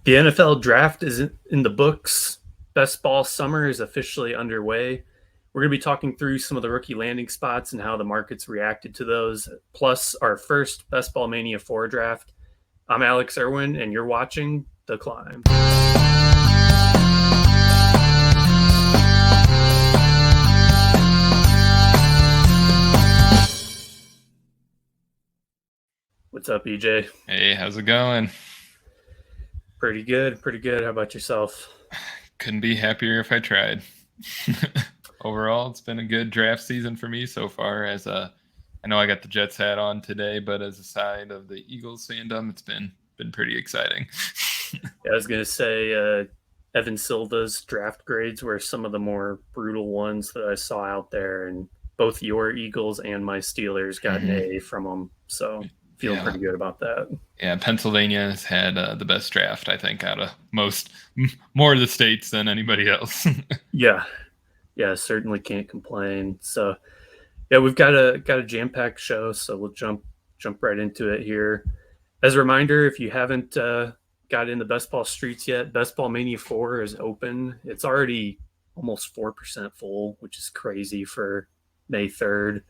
The NFL draft is in the books. Best ball summer is officially underway. We're going to be talking through some of the rookie landing spots and how the market's reacted to those, plus our first Best Ball Mania 4 draft. I'm Alex Irwin, and you're watching The Climb. What's up, EJ? Hey, how's it going? Pretty good. How about yourself? Couldn't be happier if I tried. Overall, it's been a good draft season for me so far. I know I got the Jets hat on today, but as a side of the Eagles fandom, it's been pretty exciting. I was going to say Evan Silva's draft grades were some of the more brutal ones that I saw out there, and both your Eagles and my Steelers got an A from them. So feeling pretty good about that. Yeah, Pennsylvania has had the best draft, I think, out of more of the states than anybody else. Yeah, certainly can't complain. So, yeah, we've got a jam-packed show, so we'll jump right into it here. As a reminder, if you haven't got in the Best Ball Streets yet, Best Ball Mania 4 is open. It's already almost 4% full, which is crazy for May 3rd.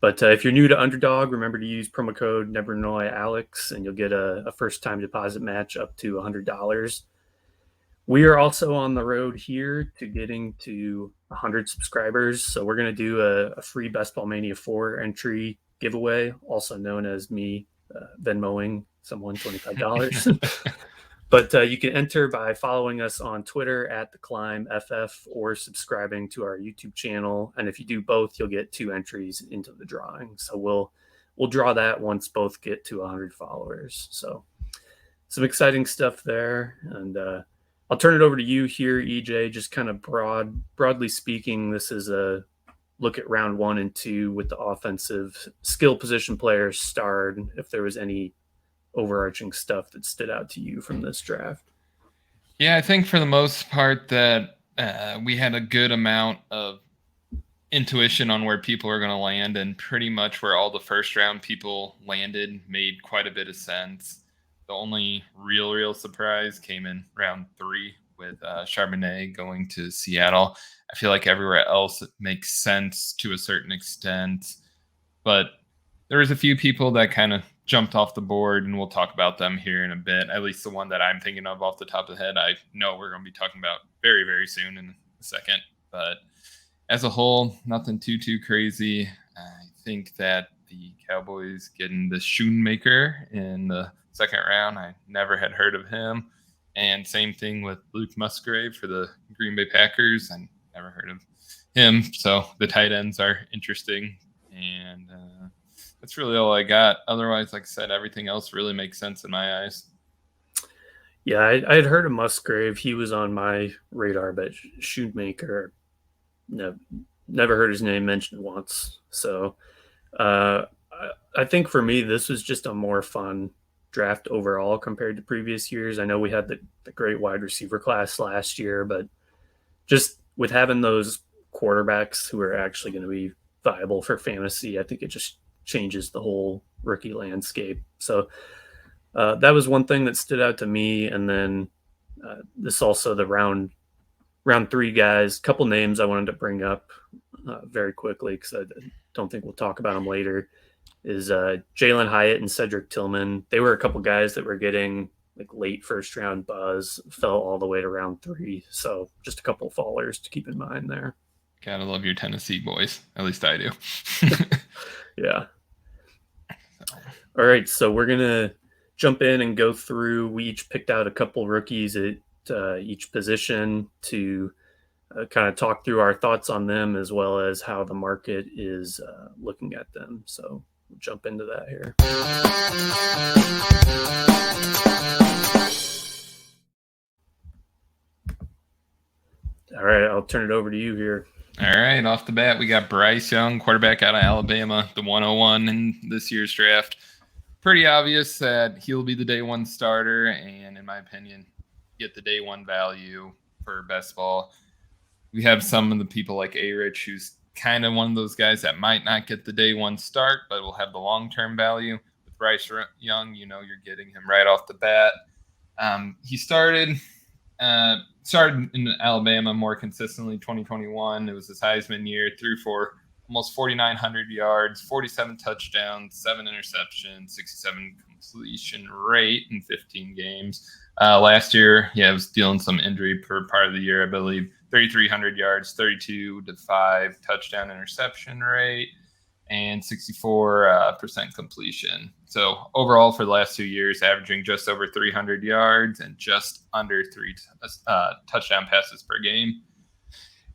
But if you're new to Underdog, remember to use promo code NeverNoyAlex, and you'll get a first-time deposit match up to $100. We are also on the road here to getting to 100 subscribers, so we're going to do a free Best Ball Mania 4 entry giveaway, also known as me Venmoing someone $25. But you can enter by following us on Twitter at TheClimbFF or subscribing to our YouTube channel. And if you do both, you'll get 2 entries into the drawing. So we'll draw that once both get to 100 followers. So some exciting stuff there. And I'll turn it over to you here, EJ. Just kind of broadly speaking, this is a look at round 1 and 2 with the offensive skill position players starred. If there was any overarching stuff that stood out to you from this draft? Yeah, I think for the most part that we had a good amount of intuition on where people are going to land, and pretty much where all the first round people landed made quite a bit of sense. The only real surprise came in round 3 with Charbonnet going to Seattle. I feel like everywhere else it makes sense to a certain extent, but there was a few people that kind of jumped off the board, and we'll talk about them here in a bit. At least the one that I'm thinking of off the top of the head, I know we're going to be talking about very, very soon in a second. But as a whole, nothing too crazy. I think that the Cowboys getting the Schoonmaker in the second round, I never had heard of him. And same thing with Luke Musgrave for the Green Bay Packers. I never heard of him. So the tight ends are interesting. And that's really all I got. Otherwise, like I said, everything else really makes sense in my eyes. Yeah, I had heard of Musgrave. He was on my radar, but Schoonmaker, never heard his name mentioned once. So I think for me, this was just a more fun draft overall compared to previous years. I know we had the great wide receiver class last year, but just with having those quarterbacks who are actually going to be viable for fantasy, I think it just changes the whole rookie landscape. So that was one thing that stood out to me. And then this also the round 3 guys, couple names I wanted to bring up very quickly because I don't think we'll talk about them later, is Jalen Hyatt and Cedric Tillman. They were a couple guys that were getting like late first round buzz, fell all the way to round 3. So just a couple fallers to keep in mind there. Gotta love your Tennessee boys. At least I do. Yeah. All right, so we're going to jump in and go through. We each picked out a couple rookies at each position to kind of talk through our thoughts on them as well as how the market is looking at them. So we'll jump into that here. All right, I'll turn it over to you here. All right, off the bat, we got Bryce Young, quarterback out of Alabama, the 101 in this year's draft. Pretty obvious that he'll be the day 1 starter, and in my opinion, get the day 1 value for best ball. We have some of the people like A-Rich, who's kind of one of those guys that might not get the day 1 start, but will have the long-term value. With Bryce Young, you're getting him right off the bat. He started in Alabama more consistently. 2021, it was his Heisman year. Threw for almost 4,900 yards, 47 touchdowns, 7 interceptions, 67 completion rate in 15 games. Last year, yeah, was dealing some injury per part of the year, I believe. 3,300 yards, 32 to 5 touchdown interception rate, and 64% completion. So overall, for the last 2 years, averaging just over 300 yards and just under 3 touchdown passes per game.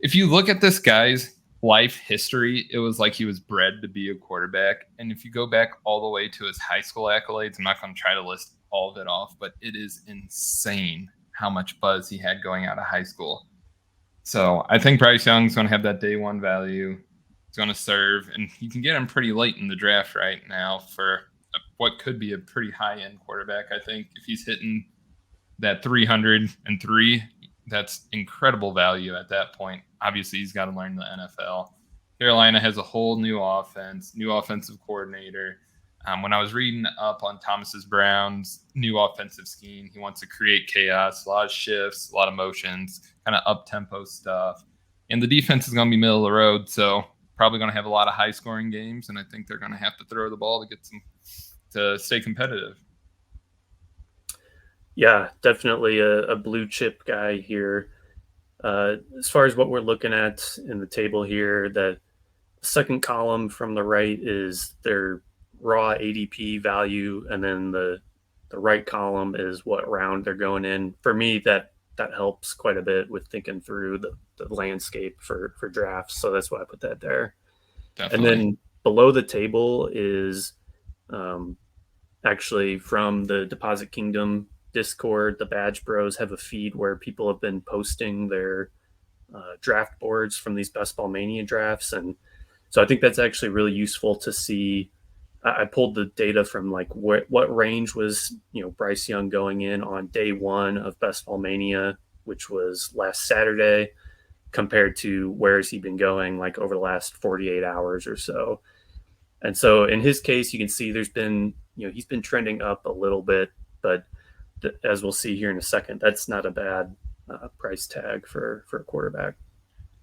If you look at this guy's life history, it was like he was bred to be a quarterback. And if you go back all the way to his high school accolades, I'm not going to try to list all of it off, but it is insane how much buzz he had going out of high school. So I think Bryce Young's going to have that day one value. He's going to serve, and you can get him pretty late in the draft right now for what could be a pretty high-end quarterback. I think if he's hitting that 303, that's incredible value at that point. Obviously, he's got to learn the NFL. Carolina has a whole new offense, new offensive coordinator. When I was reading up on Thomas Brown's new offensive scheme, he wants to create chaos, a lot of shifts, a lot of motions, kind of up-tempo stuff. And the defense is going to be middle of the road, so probably going to have a lot of high-scoring games, and I think they're going to have to throw the ball to stay competitive. Yeah, definitely a blue chip guy here. As far as what we're looking at in the table here, the second column from the right is their raw ADP value, and then the right column is what round they're going in. For me, that helps quite a bit with thinking through the landscape for drafts. So that's why I put that there. Definitely. And then below the table is actually from the Deposit Kingdom Discord. The Badge Bros have a feed where people have been posting their draft boards from these Best Ball Mania drafts, and so I think that's actually really useful to see. I pulled the data from like what range was Bryce Young going in on day one of Best Ball Mania, which was last Saturday, compared to where has he been going like over the last 48 hours or so. And so in his case, you can see there's been he's been trending up a little bit, but as we'll see here in a second, that's not a bad price tag for a quarterback.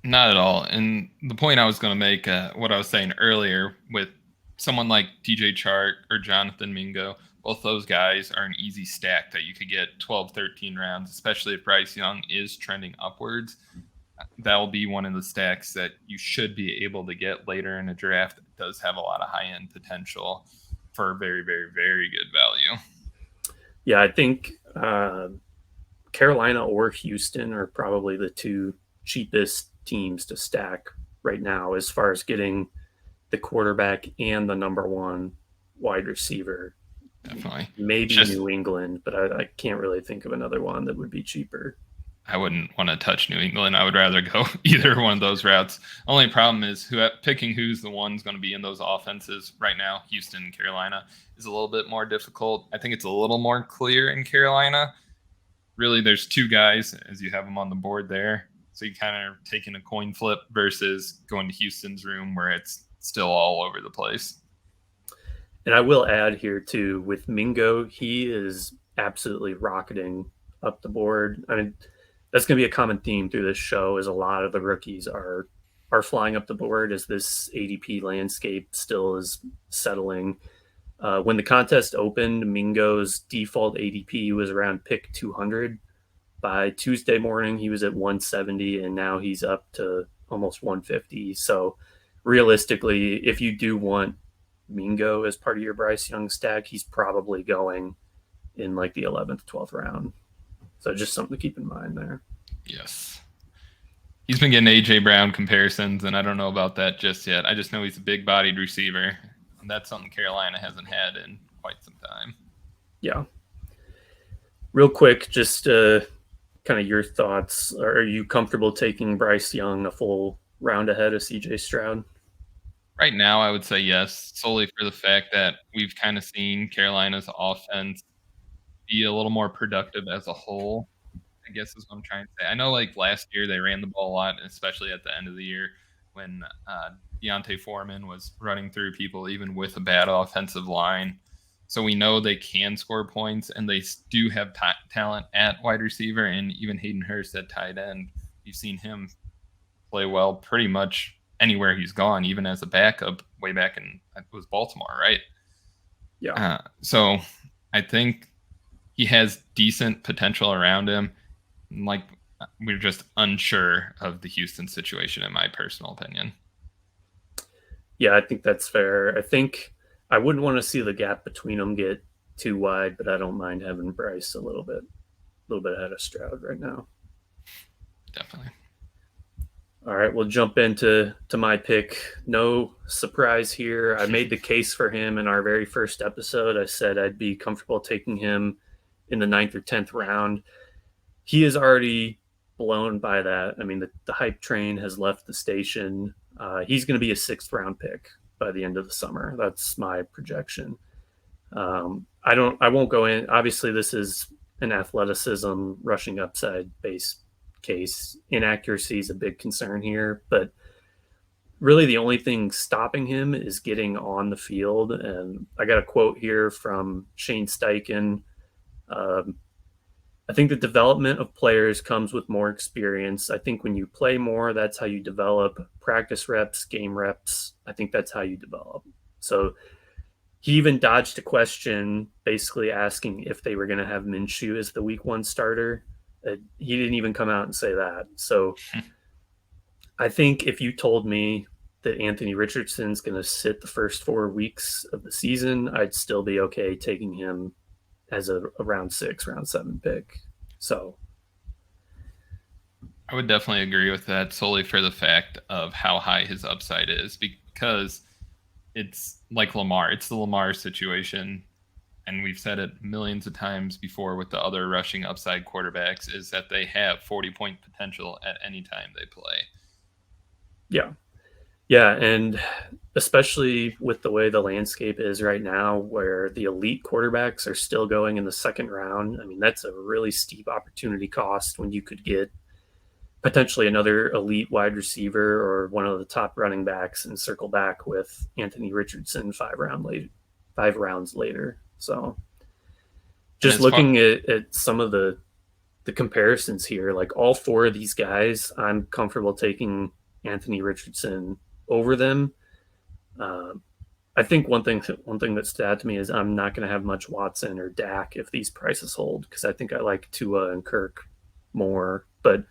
Not at all. And the point I was going to make, what I was saying earlier, with someone like DJ Chark or Jonathan Mingo, both those guys are an easy stack that you could get 12, 13 rounds, especially if Bryce Young is trending upwards. That will be one of the stacks that you should be able to get later in a draft. It does have a lot of high-end potential for very, very, very good value. Yeah, I think Carolina or Houston are probably the two cheapest teams to stack right now as far as getting the quarterback and the number one wide receiver. Definitely. Maybe New England, but I can't really think of another one that would be cheaper. I wouldn't want to touch New England. I would rather go either one of those routes. Only problem is picking who's the one's going to be in those offenses right now. Houston and Carolina is a little bit more difficult. I think it's a little more clear in Carolina. Really, there's two guys as you have them on the board there. So you kind of are taking a coin flip versus going to Houston's room where it's still all over the place. And I will add here too, with Mingo, he is absolutely rocketing up the board. I mean, that's going to be a common theme through this show, is a lot of the rookies are flying up the board as this ADP landscape still is settling. When the contest opened, Mingo's default ADP was around pick 200. By Tuesday morning, he was at 170, and now he's up to almost 150. So realistically, if you do want Mingo as part of your Bryce Young stack, he's probably going in like the 11th, 12th round. So just something to keep in mind there. Yes. He's been getting A.J. Brown comparisons, and I don't know about that just yet. I just know he's a big-bodied receiver, and that's something Carolina hasn't had in quite some time. Yeah. Real quick, just kind of your thoughts. Are you comfortable taking Bryce Young a full round ahead of C.J. Stroud? Right now, I would say yes, solely for the fact that we've kind of seen Carolina's offense be a little more productive as a whole, I guess is what I'm trying to say. I know like last year they ran the ball a lot, especially at the end of the year when Deontay Foreman was running through people even with a bad offensive line. So we know they can score points, and they do have talent at wide receiver, and even Hayden Hurst at tight end. You've seen him play well pretty much anywhere he's gone, even as a backup way back in, it was Baltimore, right? Yeah. So I think he has decent potential around him. Like, we're just unsure of the Houston situation, in my personal opinion. Yeah, I think that's fair. I think I wouldn't want to see the gap between them get too wide, but I don't mind having Bryce a little bit ahead of Stroud right now. Definitely. All right, we'll jump into my pick. No surprise here. I made the case for him in our very first episode. I said I'd be comfortable taking him in the 9th or 10th round. He is already blown by that. I mean, the hype train has left the station. He's going to be a 6th round pick by the end of the summer. That's my projection. I won't go in. Obviously, this is an athleticism, rushing upside base case. Inaccuracy is a big concern here, but really the only thing stopping him is getting on the field. And I got a quote here from Shane Steichen. I think the development of players comes with more experience. I think when you play more, that's how you develop. Practice reps, game reps, I think that's how you develop. So he even dodged a question basically asking if they were going to have Minshew as the week 1 starter. He didn't even come out and say that. So I think if you told me that Anthony Richardson's going to sit the first 4 weeks of the season, I'd still be okay taking him as a round 6, round 7 pick. So I would definitely agree with that, solely for the fact of how high his upside is, because it's like Lamar. It's the Lamar situation. And we've said it millions of times before with the other rushing upside quarterbacks, is that they have 40-point potential at any time they play. Yeah. Yeah, and especially with the way the landscape is right now, where the elite quarterbacks are still going in the 2nd round. I mean, that's a really steep opportunity cost when you could get potentially another elite wide receiver or one of the top running backs and circle back with Anthony Richardson 5 rounds later. So just looking at some of the comparisons here, like all 4 of these guys, I'm comfortable taking Anthony Richardson over them. I think one thing that stood out to me is I'm not going to have much Watson or Dak if these prices hold, because I think I like Tua and Kirk more. But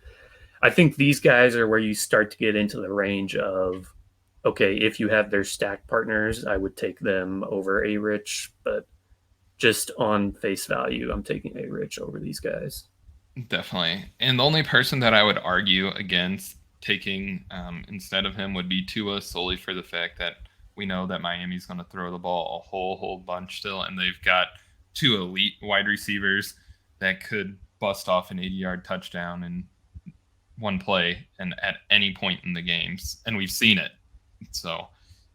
I think these guys are where you start to get into the range of, okay, if you have their stack partners, I would take them over A-Rich, but just on face value, I'm taking A-Rich over these guys. Definitely. And the only person that I would argue against taking instead of him would be Tua, solely for the fact that we know that Miami's going to throw the ball a whole bunch still, and they've got 2 elite wide receivers that could bust off an 80-yard touchdown in one play and at any point in the games, and we've seen it. So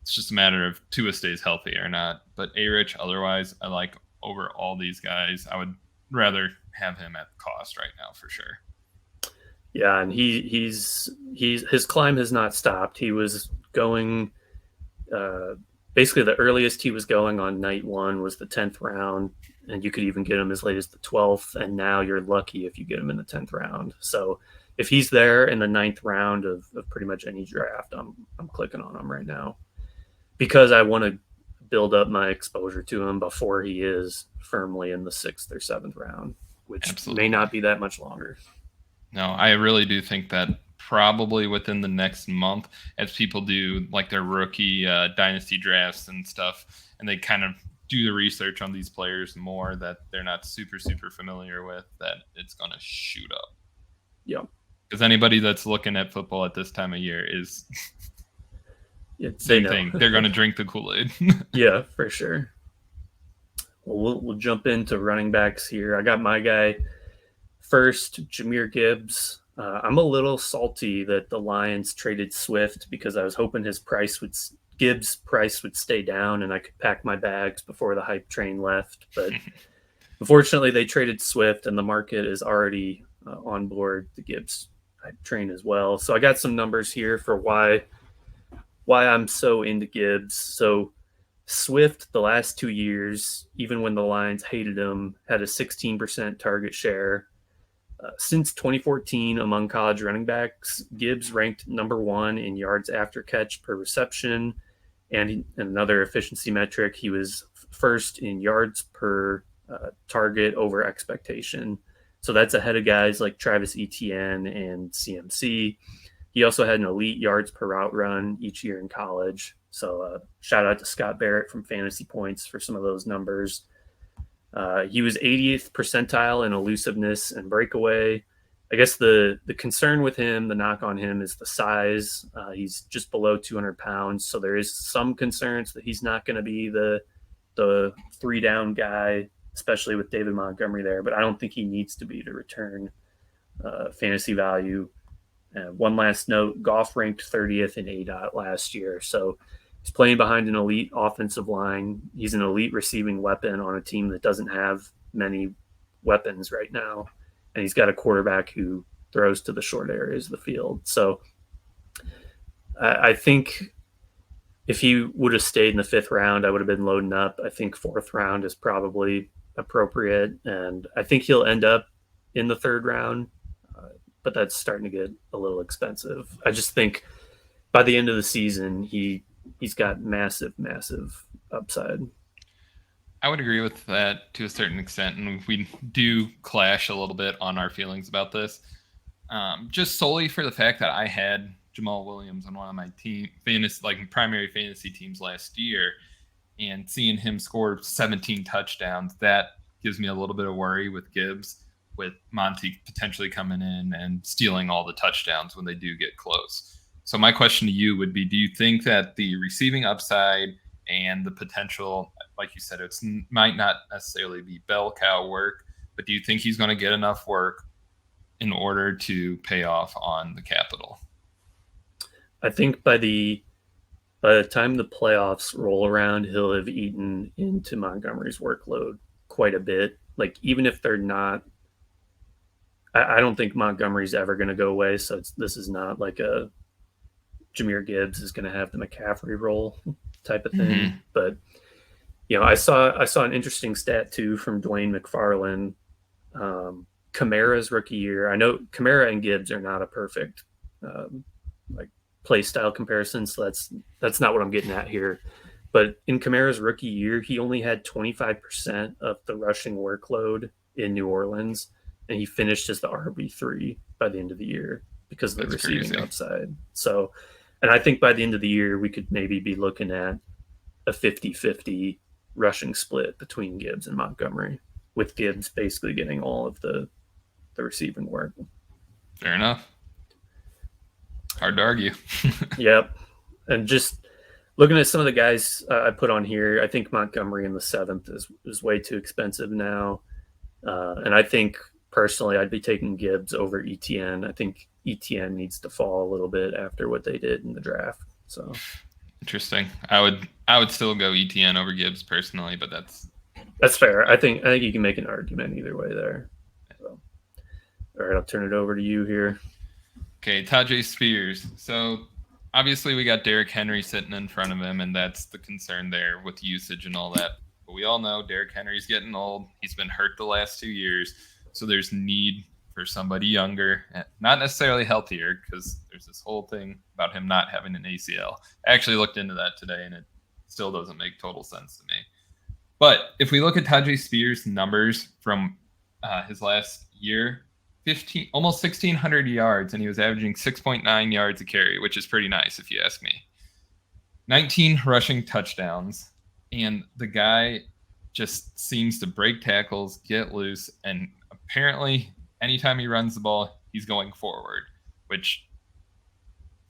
it's just a matter of Tua stays healthy or not. But A-Rich, otherwise, I like over all these guys. I would rather have him at cost right now for sure. Yeah, and his climb has not stopped. He was going basically the earliest he was going on night 1 was the 10th round, and you could even get him as late as the 12th, and now you're lucky if you get him in the 10th round. So if he's there in the 9th round of pretty much any draft, I'm clicking on him right now, because I want to build up my exposure to him before he is firmly in the 6th or 7th round, which Absolutely. May not be that much longer. No, I really do think that probably within the next month, as people do like their rookie dynasty drafts and stuff, and they kind of do the research on these players more that they're not super familiar with, that it's going to shoot up. Yeah. Because anybody that's looking at football at this time of year is same thing. They're going to drink the Kool-Aid. Yeah, for sure. Well, we'll jump into running backs here. I got my guy first, Jahymr Gibbs. I'm a little salty that the Lions traded Swift, because I was hoping Gibbs' price would stay down and I could pack my bags before the hype train left. But unfortunately, they traded Swift, and the market is already on board the Gibbs hype train as well. So I got some numbers here for why I'm so into Gibbs. So Swift, the last 2 years, even when the Lions hated him, had a 16% target share. Since 2014, among college running backs, Gibbs ranked number one in yards after catch per reception, and another efficiency metric, he was first in yards per target over expectation. So that's ahead of guys like Travis Etienne and CMC. He also had an elite yards per route run each year in college. So shout out to Scott Barrett from Fantasy Points for some of those numbers. He was 80th percentile in elusiveness and breakaway. I guess the concern with him, the knock on him, is the size. He's just below 200 pounds, so there is some concerns that he's not going to be the 3-down guy, especially with David Montgomery there. But I don't think he needs to be to return fantasy value. One last note: Goff ranked 30th in ADOT last year, so he's playing behind an elite offensive line. He's an elite receiving weapon on a team that doesn't have many weapons right now. And he's got a quarterback who throws to the short areas of the field. So I think if he would have stayed in the 5th round, I would have been loading up. I think 4th round is probably appropriate. And I think he'll end up in the 3rd round, but that's starting to get a little expensive. I just think by the end of the season, he's got massive upside. I would agree with that to a certain extent, and we do clash a little bit on our feelings about this. Just solely for the fact that I had Jamal Williams on one of my primary fantasy teams last year, and seeing him score 17 touchdowns, that gives me a little bit of worry with Gibbs, with Monty potentially coming in and stealing all the touchdowns when they do get close. So my question to you would be, do you think that the receiving upside and the potential, like you said, it might not necessarily be bell cow work, but do you think he's going to get enough work in order to pay off on the capital? I think by the time the playoffs roll around, he'll have eaten into Montgomery's workload quite a bit. Like, even if they're not, I don't think Montgomery's ever going to go away. So this is not like a Jahymr Gibbs is going to have the McCaffrey role type of thing. Mm-hmm. But I saw an interesting stat too from Dwayne McFarland. Kamara's rookie year. I know Kamara and Gibbs are not a perfect play style comparison, so that's not what I'm getting at here. But in Kamara's rookie year, he only had 25% of the rushing workload in New Orleans, and he finished as the RB3 by the end of the year because of the receiving upside. So, and I think by the end of the year, we could maybe be looking at a 50-50 rushing split between Gibbs and Montgomery, with Gibbs basically getting all of the receiving work. Fair enough. Hard to argue. Yep. And just looking at some of the guys I put on here, I think Montgomery in the 7th is way too expensive now. And I think personally I'd be taking Gibbs over Etienne. I think Etienne needs to fall a little bit after what they did in the draft. So interesting. I would still go Etienne over Gibbs personally, but that's fair. I think you can make an argument either way there. So, all right, I'll turn it over to you here. Okay, Tyjae Spears. So obviously we got Derrick Henry sitting in front of him, and that's the concern there with usage and all that. But we all know Derrick Henry's getting old. He's been hurt the last 2 years. So there's need for somebody younger, not necessarily healthier, because there's this whole thing about him not having an ACL. I actually looked into that today, and it still doesn't make total sense to me. But if we look at Tyjae Spears' numbers from his last year, almost 1,600 yards, and he was averaging 6.9 yards a carry, which is pretty nice if you ask me. 19 rushing touchdowns, and the guy just seems to break tackles, get loose, and apparently anytime he runs the ball, he's going forward, which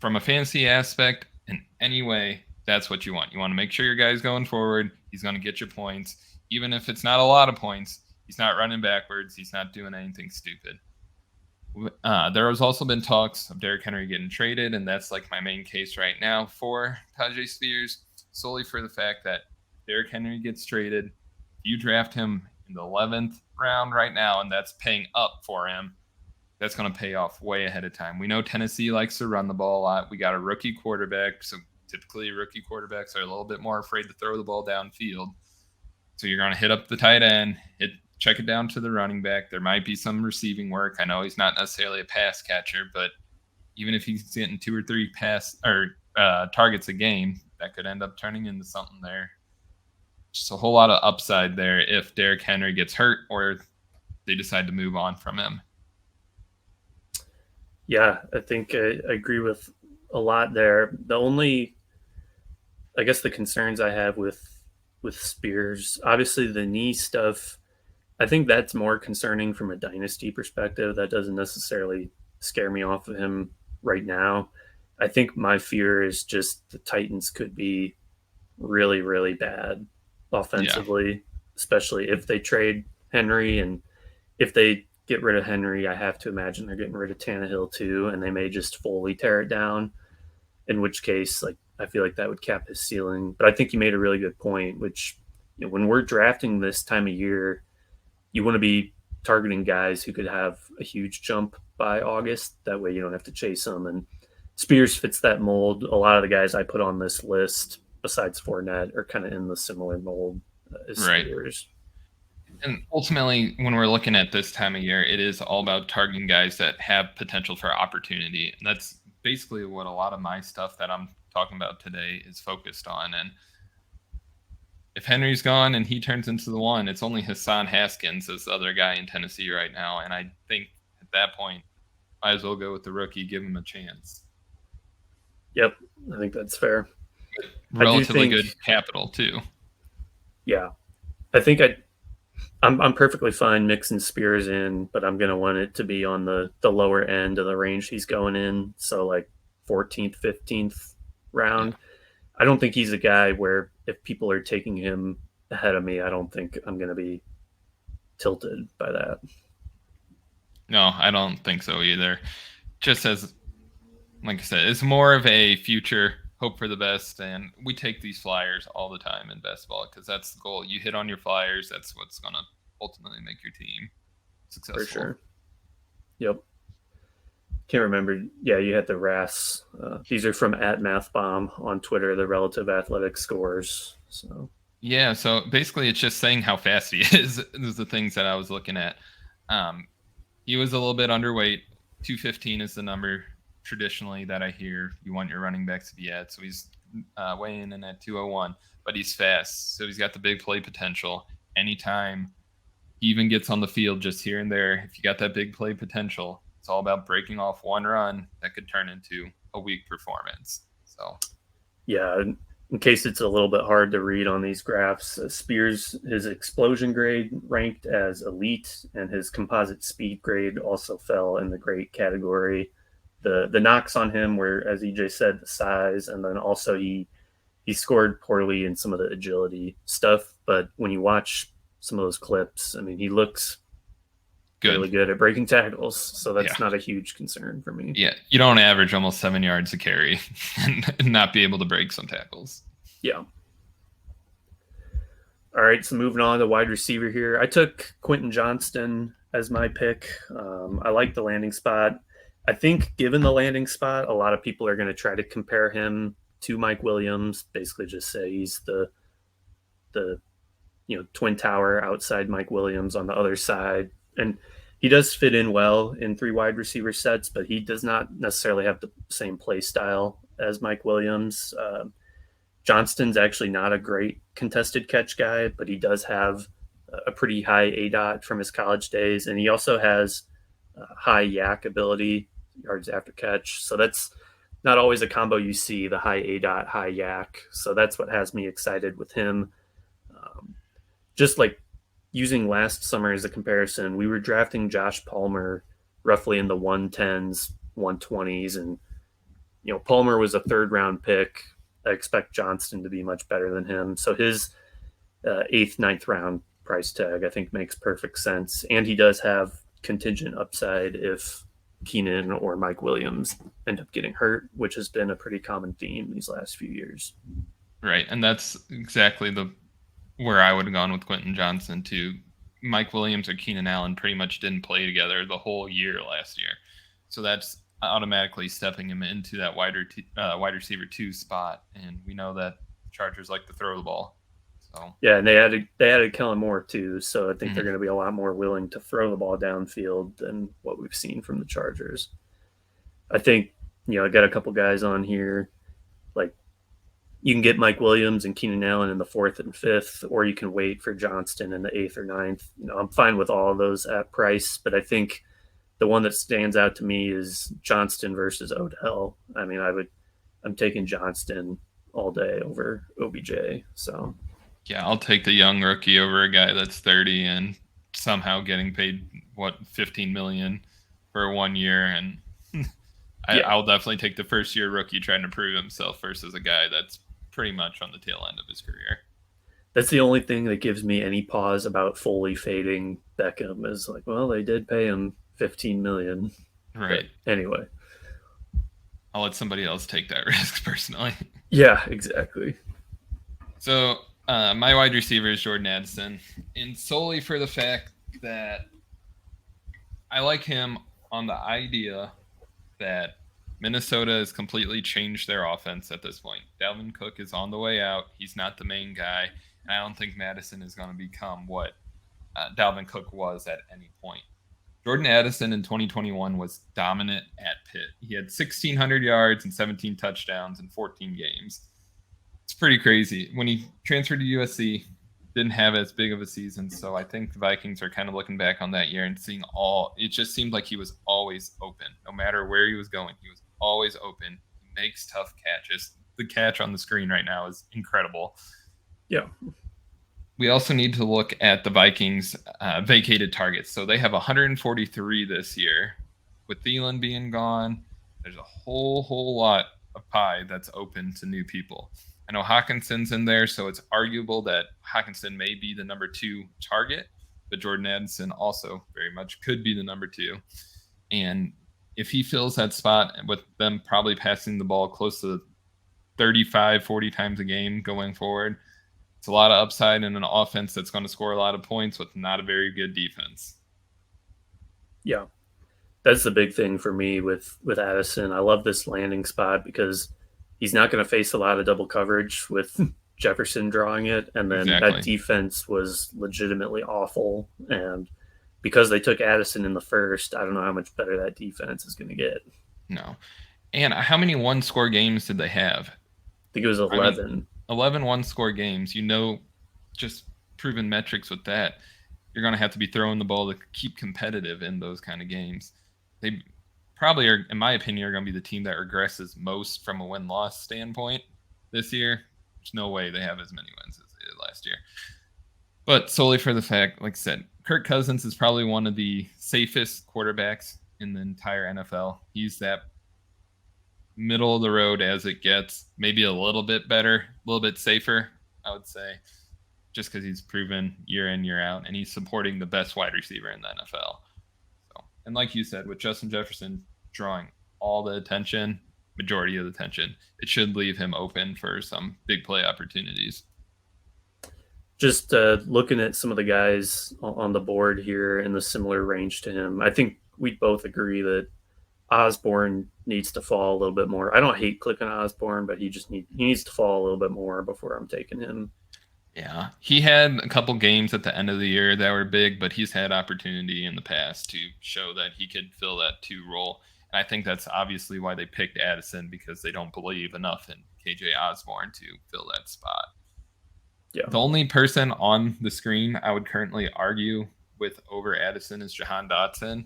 from a fantasy aspect, in any way, that's what you want. You want to make sure your guy's going forward. He's going to get you points. Even if it's not a lot of points, he's not running backwards. He's not doing anything stupid. There has also been talks of Derrick Henry getting traded, and that's like my main case right now for Tyjae Spears, solely for the fact that Derrick Henry gets traded. If you draft him in the 11th round right now, and that's paying up for him, that's going to pay off way ahead of time. We know Tennessee likes to run the ball a lot. We got a rookie quarterback, so typically rookie quarterbacks are a little bit more afraid to throw the ball downfield. So you're going to hit up the tight end, check it down to the running back. There might be some receiving work. I know he's not necessarily a pass catcher, but even if he's getting 2 or 3 targets a game, that could end up turning into something there. Just a whole lot of upside there if Derrick Henry gets hurt or they decide to move on from him. Yeah, I think I agree with a lot there. The only, I guess, the concerns I have with Spears, obviously the knee stuff, I think that's more concerning from a dynasty perspective. That doesn't necessarily scare me off of him right now. I think my fear is just the Titans could be really, really bad offensively, especially if they trade Henry. And if they get rid of Henry, I have to imagine they're getting rid of Tannehill too, and they may just fully tear it down, in which case, like, I feel like that would cap his ceiling. But I think you made a really good point, which, you know, when we're drafting this time of year, you want to be targeting guys who could have a huge jump by August. That way you don't have to chase them. And Spears fits that mold. A lot of the guys I put on this list, besides Fournette, are kind of in the similar mold as Spears. And ultimately, when we're looking at this time of year, it is all about targeting guys that have potential for opportunity. And that's basically what a lot of my stuff that I'm talking about today is focused on. And if Henry's gone and he turns into the one, it's only Hassan Haskins as the other guy in Tennessee right now. And I think at that point, might as well go with the rookie, give him a chance. Yep, I think that's fair. Relatively good capital too. Yeah, I think I'm perfectly fine mixing Spears in, but I'm going to want it to be on the lower end of the range he's going in. So like 14th, 15th round. Yeah. I don't think he's a guy where if people are taking him ahead of me, I don't think I'm going to be tilted by that. No, I don't think so either. Just as, like I said, it's more of a future hope for the best, and we take these flyers all the time in best ball because that's the goal. You hit on your flyers, that's what's going to ultimately make your team successful. For sure. Yep. Can't remember. Yeah, you had the RAS. These are from @MathBomb on Twitter, the relative athletic scores. So yeah, so basically it's just saying how fast he is. Those are the things that I was looking at. He was a little bit underweight. 215 is the number traditionally that I hear you want your running backs to be at. So he's weighing in at 201, but he's fast. So he's got the big play potential. Anytime he even gets on the field just here and there, if you got that big play potential, it's all about breaking off one run that could turn into a weak performance. So, yeah, in case it's a little bit hard to read on these graphs, Spears, his explosion grade ranked as elite, and his composite speed grade also fell in the great category. The knocks on him were, as EJ said, the size, and then also he scored poorly in some of the agility stuff. But when you watch some of those clips, I mean, he looks really good at breaking tackles, so that's not a huge concern for me. Yeah, you don't average almost 7 yards a carry and not be able to break some tackles. Yeah. All right, so moving on to wide receiver here. I took Quentin Johnston as my pick. I like the landing spot. I think given the landing spot, a lot of people are going to try to compare him to Mike Williams, basically just say he's the twin tower outside Mike Williams on the other side. And he does fit in well in 3 wide receiver sets, but he does not necessarily have the same play style as Mike Williams. Johnston's actually not a great contested catch guy, but he does have a pretty high ADOT from his college days. And he also has high yak ability, yards after catch. So that's not always a combo you see, the high ADOT, high yak. So that's what has me excited with him. Just like using last summer as a comparison, we were drafting Josh Palmer roughly in the 110s, 120s. And, Palmer was a 3rd round pick. I expect Johnston to be much better than him. So his 8th, 9th round price tag, I think, makes perfect sense. And he does have contingent upside if Keenan or Mike Williams end up getting hurt, which has been a pretty common theme these last few years. Right. And that's exactly where I would have gone with Quentin Johnston too. Mike Williams or Keenan Allen pretty much didn't play together the whole year last year. So that's automatically stepping him into that wide receiver 2 spot, and we know that Chargers like to throw the ball. So yeah, and they added Kellen Moore too, so I think they're mhm. going to be a lot more willing to throw the ball downfield than what we've seen from the Chargers. I think I got a couple guys on here like you can get Mike Williams and Keenan Allen in the 4th and 5th, or you can wait for Johnston in the 8th or 9th. I'm fine with all of those at price, but I think the one that stands out to me is Johnston versus Odell. I mean, I'm taking Johnston all day over OBJ. So Yeah, I'll take the young rookie over a guy that's 30 and somehow getting paid 15 million for 1 year, and yeah, I'll definitely take the first year rookie trying to prove himself versus a guy that's pretty much on the tail end of his career. that's the only thing that gives me any pause about fully fading Beckham is like, well, they did pay him 15 million. Right. But anyway, I'll let somebody else take that risk personally. yeah, exactly. So my wide receiver is Jordan Addison, and solely for the fact that I like him on the idea that Minnesota has completely changed their offense at this point. Dalvin Cook is on the way out. He's not the main guy. And I don't think Madison is going to become what Dalvin Cook was at any point. Jordan Addison in 2021 was dominant at Pitt. He had 1,600 yards and 17 touchdowns in 14 games. It's pretty crazy. When he transferred to USC, didn't have as big of a season. So I think the Vikings are kind of looking back on that year and seeing it just seemed like he was always open. No matter where he was going, he was always open. He makes tough catches. The catch on the screen right now is incredible. Yeah. We also need to look at the Vikings vacated targets. So they have 143 this year. With Thielen being gone, there's a whole lot of pie that's open to new people. I know Hawkinson's in there, so it's arguable that Hawkinson may be the number 2 target, but Jordan Addison also very much could be the number 2. And if he fills that spot with them probably passing the ball close to 35, 40 times a game going forward, it's a lot of upside in an offense that's going to score a lot of points with not a very good defense. Yeah. That's the big thing for me with Addison. I love this landing spot because he's not going to face a lot of double coverage with Jefferson drawing it. And then that defense was legitimately awful. And because they took Addison in the first, I don't know how much better that defense is going to get. No. And how many one-score games did they have? I think it was 11. 11 one-score games. Just proven metrics with that. You're going to have to be throwing the ball to keep competitive in those kind of games. They probably are, in my opinion, are going to be the team that regresses most from a win-loss standpoint this year. There's no way they have as many wins as they did last year. But solely for the fact, like I said, Kirk Cousins is probably one of the safest quarterbacks in the entire NFL. He's that middle of the road as it gets, maybe a little bit better, a little bit safer, I would say, just because he's proven year in, year out, and he's supporting the best wide receiver in the NFL. And like you said, with Justin Jefferson drawing all the attention, majority of the attention, it should leave him open for some big play opportunities. Just looking at some of the guys on the board here in the similar range to him, I think we'd both agree that Osborne needs to fall a little bit more. I don't hate clicking Osborne, but he needs to fall a little bit more before I'm taking him. Yeah, he had a couple games at the end of the year that were big, but he's had opportunity in the past to show that he could fill that 2 role. And I think that's obviously why they picked Addison, because they don't believe enough in KJ Osborne to fill that spot. Yeah. The only person on the screen I would currently argue with over Addison is Jahan Dotson.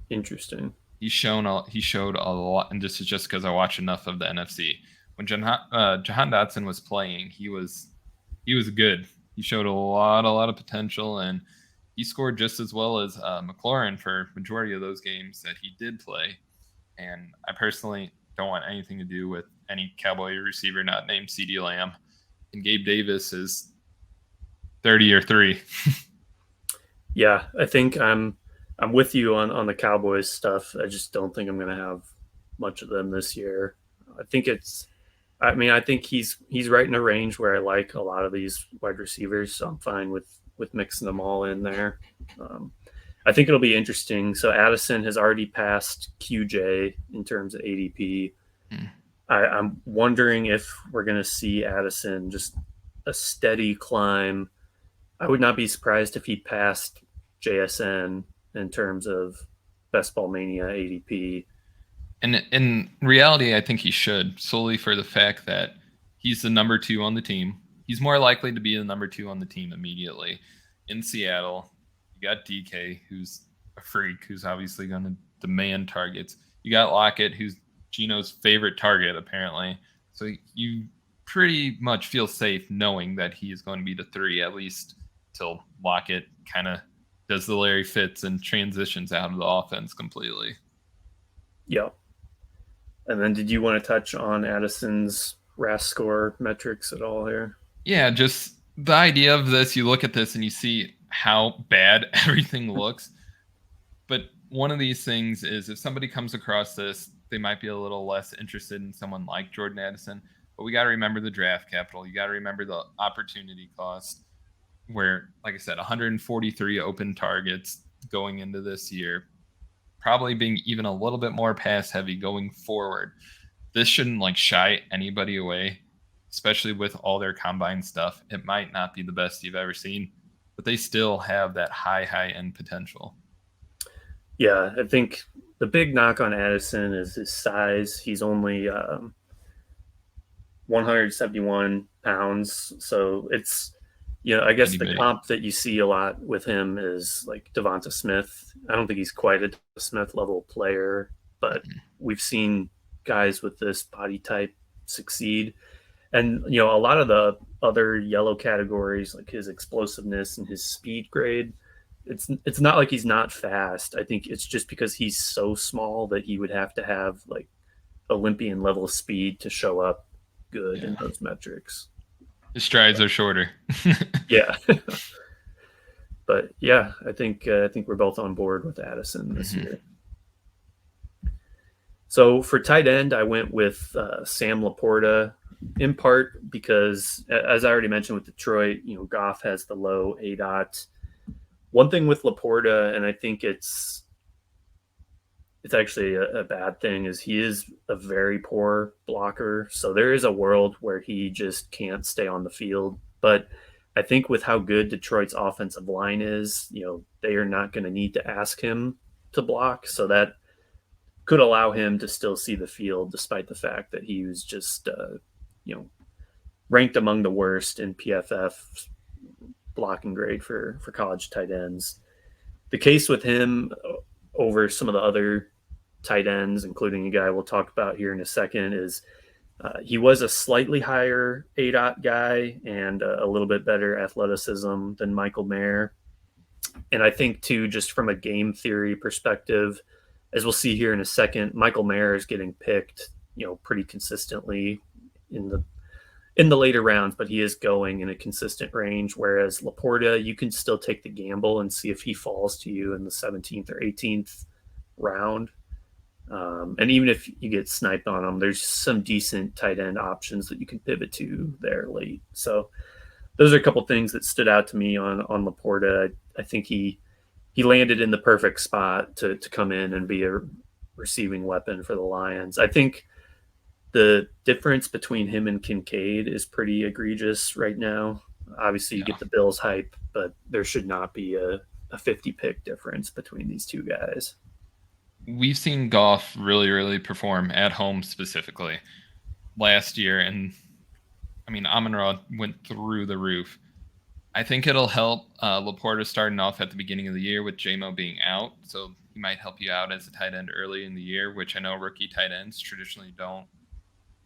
Interesting. He showed a lot, and this is just because I watch enough of the NFC. When Jahan Dotson was playing, he was good. He showed a lot of potential, and he scored just as well as McLaurin for majority of those games that he did play. And I personally don't want anything to do with any Cowboy receiver not named CeeDee Lamb. And Gabe Davis is 30 or 3. Yeah, I think I'm with you on the Cowboys stuff. I just don't think I'm going to have much of them this year. I think he's right in a range where I like a lot of these wide receivers, so I'm fine with mixing them all in there. I think it'll be interesting. So Addison has already passed QJ in terms of ADP. Hmm. I'm wondering if we're going to see Addison just a steady climb. I would not be surprised if he passed JSN in terms of Best Ball Mania ADP. And in reality, I think he should, solely for the fact that he's the number 2 on the team. He's more likely to be the number 2 on the team immediately. In Seattle, you got DK, who's a freak, who's obviously going to demand targets. You got Lockett, who's Gino's favorite target, apparently. So you pretty much feel safe knowing that he is going to be the 3, at least till Lockett kind of does the Larry Fitz and transitions out of the offense completely. Yeah. And then did you want to touch on Addison's RAS score metrics at all here? Yeah, just the idea of this, you look at this and you see how bad everything looks. But one of these things is if somebody comes across this, they might be a little less interested in someone like Jordan Addison. But we got to remember the draft capital. You got to remember the opportunity cost, where, like I said, 143 open targets going into this year, probably being even a little bit more pass heavy going forward. This shouldn't shy anybody away, especially with all their combine stuff. It might not be the best you've ever seen, but they still have that high end potential. Yeah, I think the big knock on Addison is his size. He's only 171 pounds. So it's, I guess the comp that you see a lot with him is like Devonta Smith. I don't think he's quite a Smith level player, but we've seen guys with this body type succeed. And, a lot of the other yellow categories, like his explosiveness and his speed grade, it's not like he's not fast. I think it's just because he's so small that he would have to have like Olympian level speed to show up good in those metrics. His strides are shorter. Yeah. But yeah, I think we're both on board with Addison this year. So for tight end, I went with Sam LaPorta, in part because, as I already mentioned with Detroit, Goff has the low ADOT. One thing with LaPorta, and I think it's actually a bad thing, is he is a very poor blocker. So there is a world where he just can't stay on the field. But I think with how good Detroit's offensive line is, they are not going to need to ask him to block. So that could allow him to still see the field, despite the fact that he was just, ranked among the worst in PFF blocking grade for college tight ends. The case with him over some of the other tight ends, including a guy we'll talk about here in a second, is he was a slightly higher ADOT guy and a little bit better athleticism than Michael Mayer. And I think, too, just from a game theory perspective, as we'll see here in a second, Michael Mayer is getting picked, pretty consistently in the later rounds, but he is going in a consistent range. Whereas LaPorta, you can still take the gamble and see if he falls to you in the 17th or 18th round. And even if you get sniped on him, there's some decent tight end options that you can pivot to there late. So those are a couple things that stood out to me on LaPorta. I think he landed in the perfect spot to come in and be a receiving weapon for the Lions. I think the difference between him and Kincaid is pretty egregious right now. Obviously, you get the Bills hype, but there should not be a 50-pick difference between these two guys. We've seen Goff really, really perform at home specifically last year. And, Amon-Ra went through the roof. I think it'll help LaPorta starting off at the beginning of the year with Jahymr being out. So he might help you out as a tight end early in the year, which I know rookie tight ends traditionally don't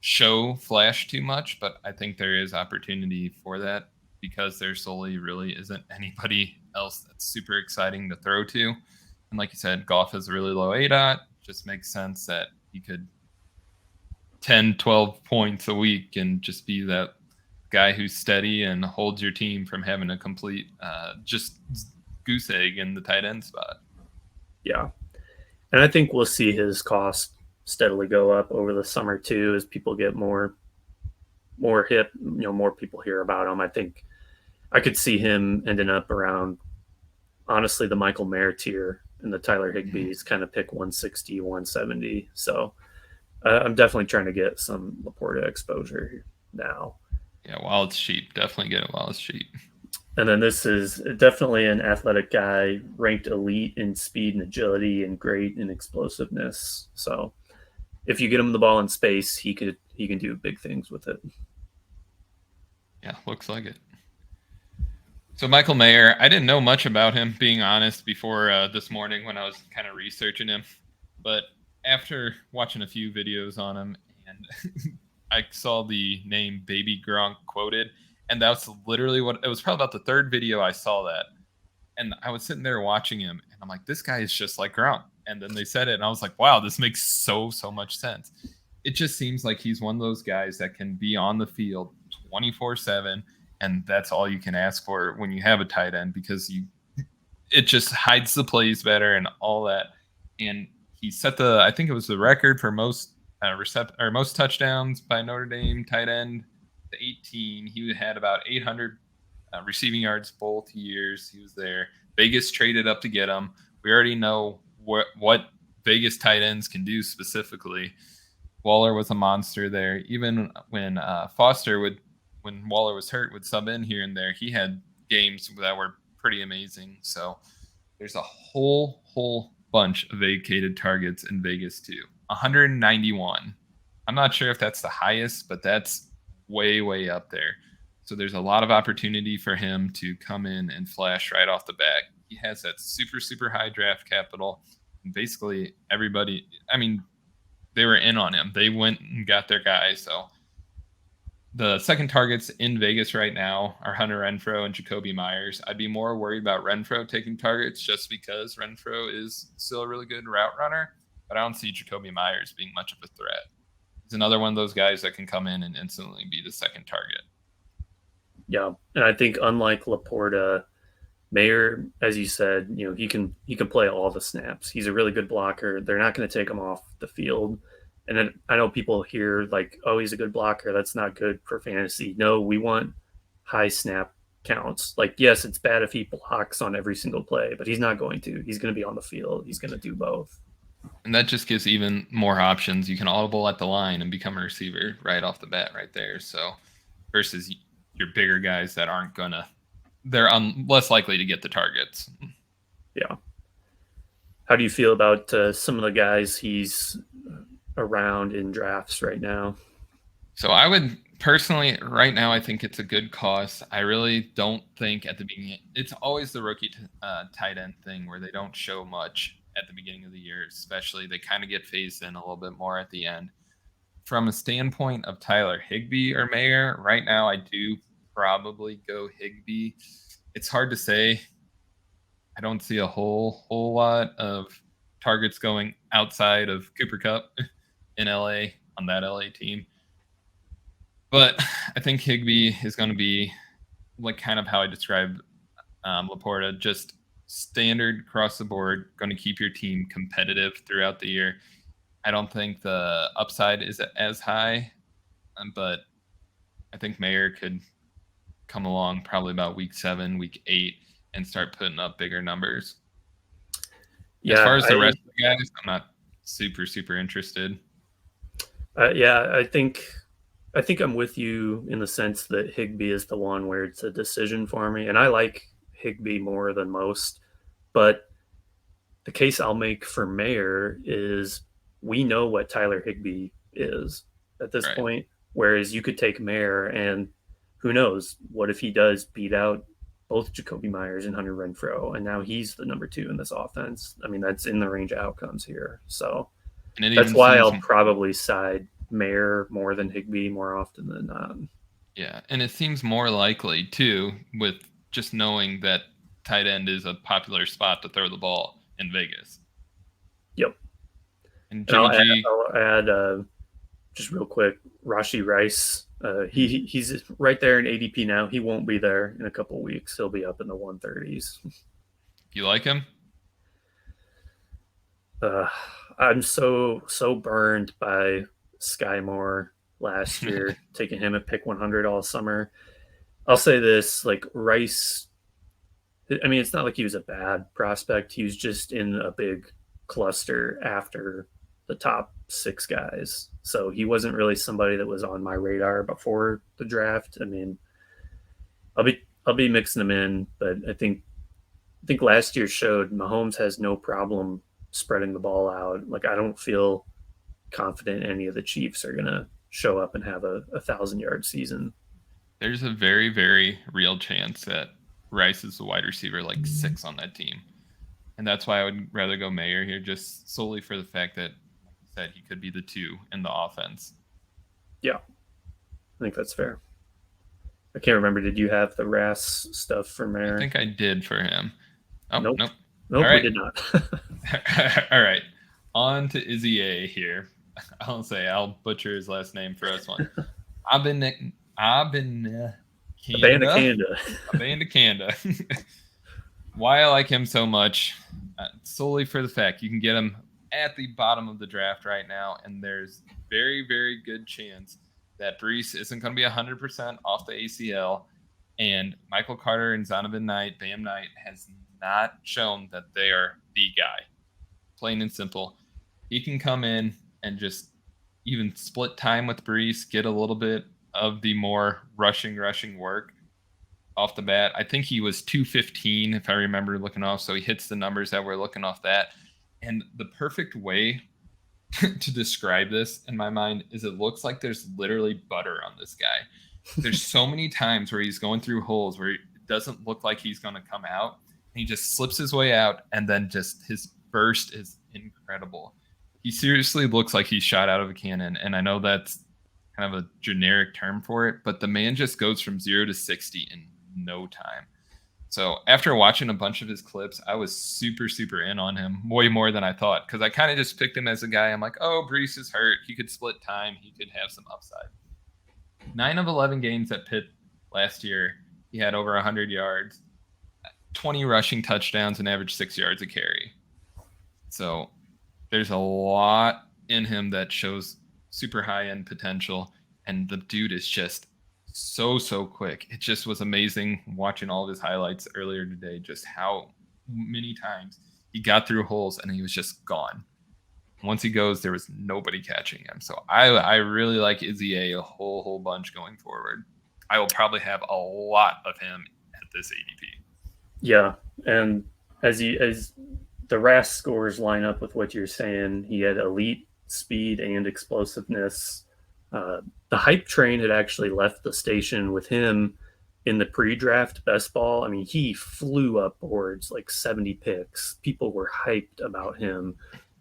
show flash too much, but I think there is opportunity for that because there solely really isn't anybody else that's super exciting to throw to. And like you said, Goff has a really low ADOT. Just makes sense that he could 10, 12 points a week and just be that guy who's steady and holds your team from having a complete just goose egg in the tight end spot. Yeah. And I think we'll see his cost steadily go up over the summer too, as people get more hip, more people hear about him. I think I could see him ending up around honestly the Michael Mayer tier, and the Tyler Higbee is kind of pick 160, 170. So I'm definitely trying to get some LaPorta exposure now. Yeah, while it's cheap, definitely get it while it's cheap. And then this is definitely an athletic guy, ranked elite in speed and agility, and great in explosiveness. So if you get him the ball in space, he can do big things with it. Yeah, looks like it. So Michael Mayer, I didn't know much about him, being honest, before this morning when I was kind of researching him. But after watching a few videos on him, and I saw the name Baby Gronk quoted, and that's literally what it was. Probably about the third video I saw that, and I was sitting there watching him, and I'm like, this guy is just like Gronk. And then they said it, and I was like, wow, this makes so much sense. It just seems like he's one of those guys that can be on the field 24/7, and that's all you can ask for when you have a tight end, because it just hides the plays better and all that. And he set I think it was the record for most most touchdowns by Notre Dame tight end, the 18. He had about 800 receiving yards both years he was there. Vegas traded up to get him. We already know what Vegas tight ends can do specifically. Waller was a monster there. Even when when Waller was hurt, would sub in here and there. He had games that were pretty amazing. So there's a whole bunch of vacated targets in Vegas too. 191. I'm not sure if that's the highest, but that's way up there. So there's a lot of opportunity for him to come in and flash right off the bat. He has that super high draft capital. And basically everybody, I mean, they were in on him. They went and got their guy. So the second targets in Vegas right now are Hunter Renfrow and Jakobi Meyers. I'd be more worried about Renfrow taking targets just because Renfrow is still a really good route runner, but I don't see Jakobi Meyers being much of a threat. He's another one of those guys that can come in and instantly be the second target. Yeah, and I think unlike LaPorta, Mayer, as you said, he can play all the snaps. He's a really good blocker. They're not going to take him off the field. And then I know people hear like, oh, he's a good blocker. That's not good for fantasy. No, we want high snap counts. Like, yes, it's bad if he blocks on every single play, but he's not going to. He's going to be on the field. He's going to do both. And that just gives even more options. You can audible at the line and become a receiver right off the bat right there. So versus your bigger guys that aren't going to, they're less likely to get the targets. Yeah. How do you feel about some of the guys he's around in drafts right now? So I would personally, right now, I think it's a good cost. I really don't think at the beginning, it's always the rookie tight end thing where they don't show much at the beginning of the year, especially they kind of get phased in a little bit more at the end. From a standpoint of Tyler Higbee or Mayer, right now I do probably go Higbee. It's hard to say. I don't see a whole lot of targets going outside of Cooper Kupp in LA on that LA team. But I think Higbee is going to be like kind of how I described LaPorta, just standard across the board, going to keep your team competitive throughout the year. I don't think the upside is as high, but I think Mayer could come along probably about week 7, week 8, and start putting up bigger numbers. Yeah, as far as the rest of the guys, I'm not super interested. Yeah, I think I'm with you in the sense that Higbee is the one where it's a decision for me, and I like Higbee more than most. But the case I'll make for Mayer is we know what Tyler Higbee is at this point, whereas you could take Mayer and who knows, what if he does beat out both Jakobi Meyers and Hunter Renfrow, and now he's the number 2 in this offense. I mean, that's in the range of outcomes here. So that's why I'll probably side Mayer more than Higbee more often than not. Yeah, and it seems more likely, too, with just knowing that tight end is a popular spot to throw the ball in Vegas. Yep. And Jimmy G. I'll add just real quick, Rashee Rice. He's right there in ADP now. He won't be there in a couple of weeks. He'll be up in the 130s. You like him? I'm so burned by Sky Moore last year, taking him at pick 100 all summer. I'll say this, like Rice I mean, it's not like he was a bad prospect. He was just in a big cluster after the top 6 guys. So he wasn't really somebody that was on my radar before the draft. I mean, I'll be mixing them in, but I think last year showed Mahomes has no problem spreading the ball out. Like I don't feel confident any of the Chiefs are gonna show up and have a 1,000-yard season. There's a very, very real chance that Rice is the wide receiver like 6 on that team. And that's why I would rather go Mayer here, just solely for the fact that, like you said, he could be the 2 in the offense. Yeah, I think that's fair. I can't remember. Did you have the RAS stuff for Mayer? I think I did for him. Oh, Nope. nope. Nope, All right. we did not. All right. On to Izzy A here. I'll butcher his last name for this one. Abanikanda. Why I like him so much, solely for the fact you can get him at the bottom of the draft right now, and there's very, very good chance that Bryce isn't going to be 100% off the ACL, and Michael Carter and Zonovan Knight, Bam Knight, has not shown that they are the guy. Plain and simple. He can come in and just even split time with Bryce, get a little bit of the more rushing work off the bat. I think he was 215, if I remember looking off, so he hits the numbers that we're looking off that. And the perfect way to describe this in my mind is it looks like there's literally butter on this guy. There's so many times where he's going through holes where it doesn't look like he's going to come out. And he just slips his way out, and then just his burst is incredible. He seriously looks like he's shot out of a cannon, and I know that's kind of a generic term for it, but the man just goes from 0 to 60 in no time. So after watching a bunch of his clips, I was super, super in on him, way more than I thought, because I kind of just picked him as a guy. I'm like, oh, Bryce is hurt. He could split time. He could have some upside. 9 of 11 games at Pitt last year, he had over 100 yards, 20 rushing touchdowns, and averaged 6 yards a carry. So there's a lot in him that shows super high-end potential, and the dude is just so quick. It just was amazing watching all of his highlights earlier today, just how many times he got through holes and he was just gone. Once he goes, there was nobody catching him. So I really like Izzy a whole bunch going forward. I will probably have a lot of him at this ADP. Yeah, and as the RAS scores line up with what you're saying, he had elite speed and explosiveness. The hype train had actually left the station with him in the pre-draft best ball. I mean, he flew up boards like 70 picks. People were hyped about him.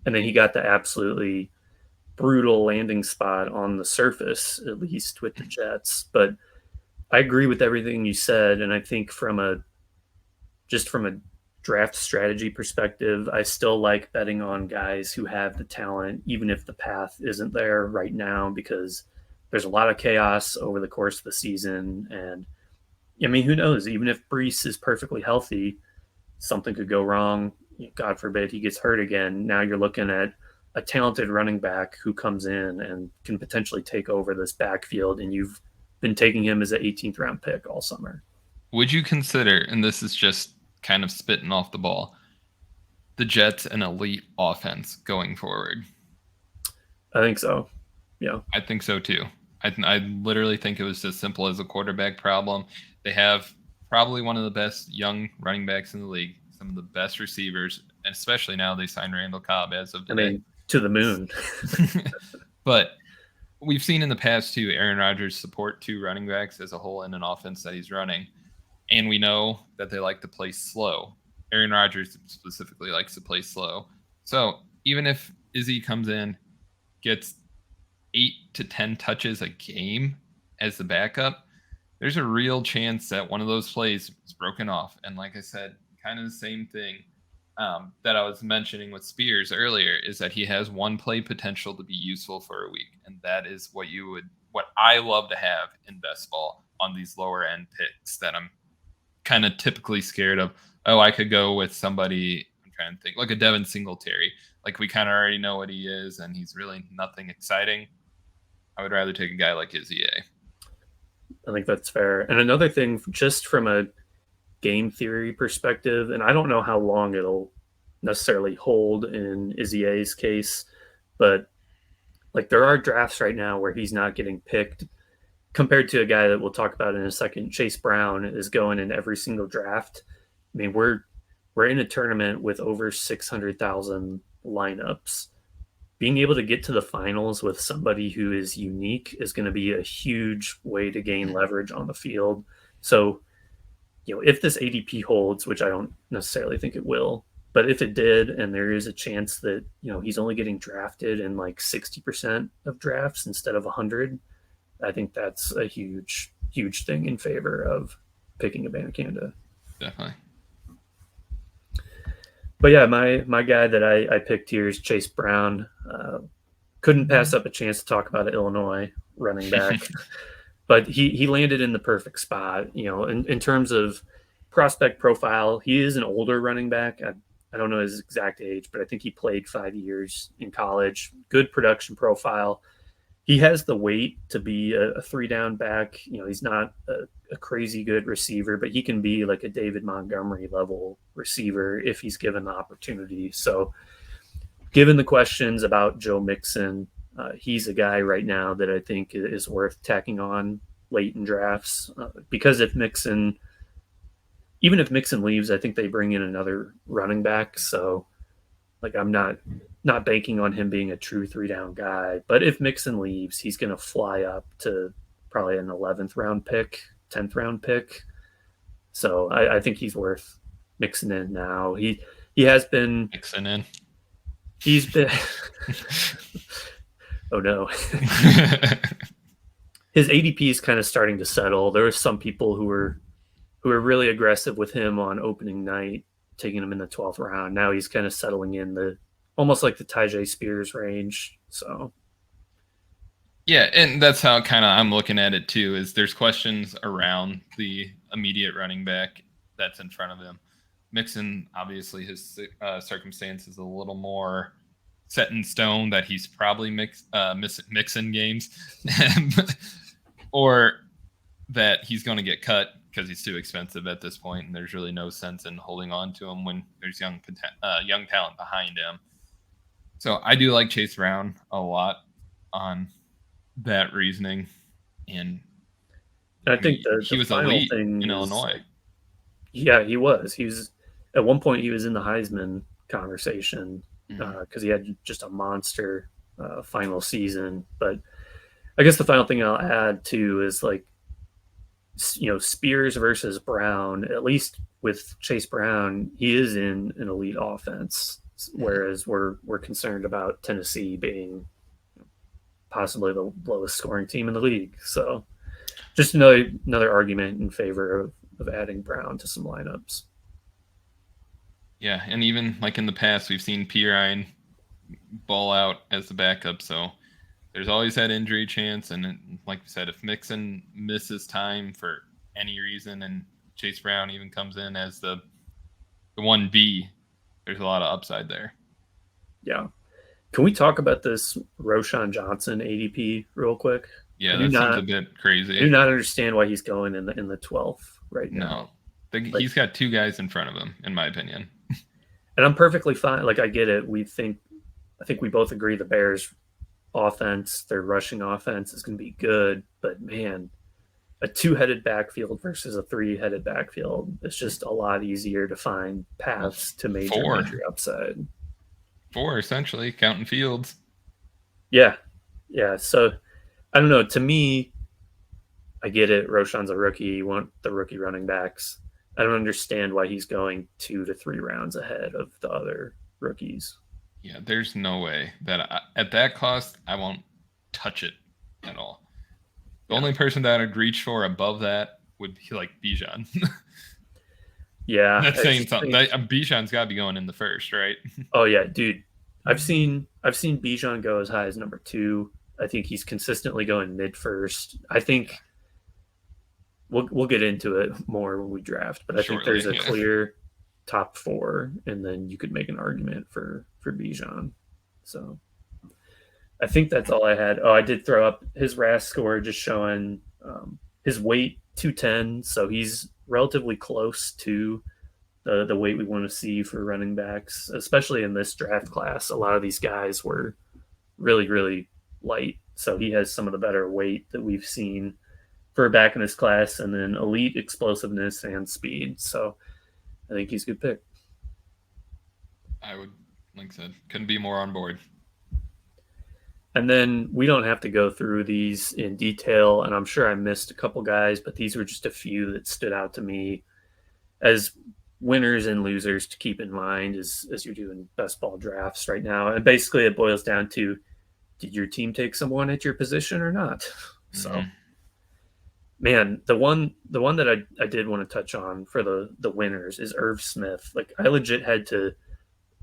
And then he got the absolutely brutal landing spot on the surface, at least with the Jets. But I agree with everything you said. And I think from a draft strategy perspective, I still like betting on guys who have the talent, even if the path isn't there right now, because there's a lot of chaos over the course of the season. And I mean, who knows? Even if Bryce is perfectly healthy, something could go wrong. God forbid he gets hurt again. Now you're looking at a talented running back who comes in and can potentially take over this backfield, and you've been taking him as an 18th round pick all summer. Would you consider, and this is just kind of spitting off the ball, the Jets an elite offense going forward? I think so. Yeah. I think so too. I literally think it was as simple as a quarterback problem. They have probably one of the best young running backs in the league, some of the best receivers, and especially now they signed Randall Cobb as of today. I mean, to the moon. But we've seen in the past too, Aaron Rodgers support 2 running backs as a whole in an offense that he's running. And we know that they like to play slow. Aaron Rodgers specifically likes to play slow. So even if Izzy comes in, gets 8 to 10 touches a game as the backup, there's a real chance that one of those plays is broken off. And like I said, kind of the same thing that I was mentioning with Spears earlier, is that he has one play potential to be useful for a week. And that is what I love to have in best ball on these lower end picks that I'm kind of typically scared of. Oh, I could go with somebody, I'm trying to think, like a Devin Singletary. Like we kind of already know what he is, and he's really nothing exciting. I would rather take a guy like Izzy A. I think that's fair. And another thing, just from a game theory perspective, and I don't know how long it'll necessarily hold in Izzy's case, but like there are drafts right now where he's not getting picked compared to a guy that we'll talk about in a second. Chase Brown is going in every single draft. I mean, we're in a tournament with over 600,000 lineups. Being able to get to the finals with somebody who is unique is going to be a huge way to gain leverage on the field. So, if this ADP holds, which I don't necessarily think it will, but if it did, and there is a chance that, he's only getting drafted in like 60% of drafts instead of 100, I think that's a huge, huge thing in favor of picking Abanikanda. Definitely. But yeah, my guy that I picked here is Chase Brown. Couldn't pass up a chance to talk about an Illinois running back, but he landed in the perfect spot. In terms of prospect profile, he is an older running back. I don't know his exact age, but I think he played 5 years in college. Good production profile. He has the weight to be a 3-down back. He's not a crazy good receiver, but he can be like a David Montgomery level receiver if he's given the opportunity. So given the questions about Joe Mixon, he's a guy right now that I think is worth tacking on late in drafts because even if Mixon leaves, I think they bring in another running back. So like I'm not banking on him being a true 3-down guy, but if Mixon leaves, he's going to fly up to probably an 11th round pick, 10th round pick. So I think he's worth mixing in now. He has been mixing in. He's been. Oh no. His ADP is kind of starting to settle. There were some people who were really aggressive with him on opening night, taking him in the 12th round. Now he's kind of settling in almost like the Tyjae Spears range. So yeah, and that's how kind of I'm looking at it too, is there's questions around the immediate running back that's in front of him. Mixon, obviously his circumstance is a little more set in stone that he's probably mixing games or that he's going to get cut because he's too expensive at this point, and there's really no sense in holding on to him when there's young talent behind him. So I do like Chase Brown a lot on that reasoning, and I think he was elite in Illinois. Yeah, he was. He was at one point he was in the Heisman conversation because he had just a monster final season. But I guess the final thing I'll add too is like, Spears versus Brown. At least with Chase Brown, he is in an elite offense, whereas we're concerned about Tennessee being possibly the lowest scoring team in the league. So just another argument in favor of adding Brown to some lineups. Yeah, and even like in the past, we've seen P. Ryan ball out as the backup, so there's always that injury chance. And like we said, if Mixon misses time for any reason and Chase Brown even comes in as the 1B, there's a lot of upside there. Yeah. Can we talk about this Roschon Johnson ADP real quick? Yeah, that seems a bit crazy. I do not understand why he's going in the 12th right now. No, he's got two guys in front of him, in my opinion. And I'm perfectly fine. Like, I get it. I think we both agree the Bears' offense, their rushing offense, is going to be good. But man, a 2-headed backfield versus a 3-headed backfield, it's just a lot easier to find paths to major upside. 4 essentially, counting Fields. Yeah. So I don't know. To me, I get it. Roschon's a rookie. You want the rookie running backs. I don't understand why he's going 2 to 3 rounds ahead of the other rookies. Yeah, there's no way that at that cost, I won't touch it at all. The only person that I'd reach for above that would be like Bijan. Yeah. That's saying something. Bijan's got to be going in the first, right? Oh, yeah, dude. I've seen Bijan go as high as number 2. I think he's consistently going mid-first. I think we'll get into it more when we draft, but I think there's a clear top 4, and then you could make an argument for Bijan. So I think that's all I had. Oh, I did throw up his RAS score, just showing his weight 210, so he's relatively close to the weight we want to see for running backs, especially in this draft class. A lot of these guys were really, really light, so he has some of the better weight that we've seen for a back in this class, and then elite explosiveness and speed. So I think he's a good pick. I would, like I said, couldn't be more on board. And then we don't have to go through these in detail, and I'm sure I missed a couple guys, but these were just a few that stood out to me as winners and losers to keep in mind as you're doing best ball drafts right now. And basically it boils down to, did your team take someone at your position or not? Mm-hmm. So man, the one that I did want to touch on for the winners is Irv Smith. Like, I legit had to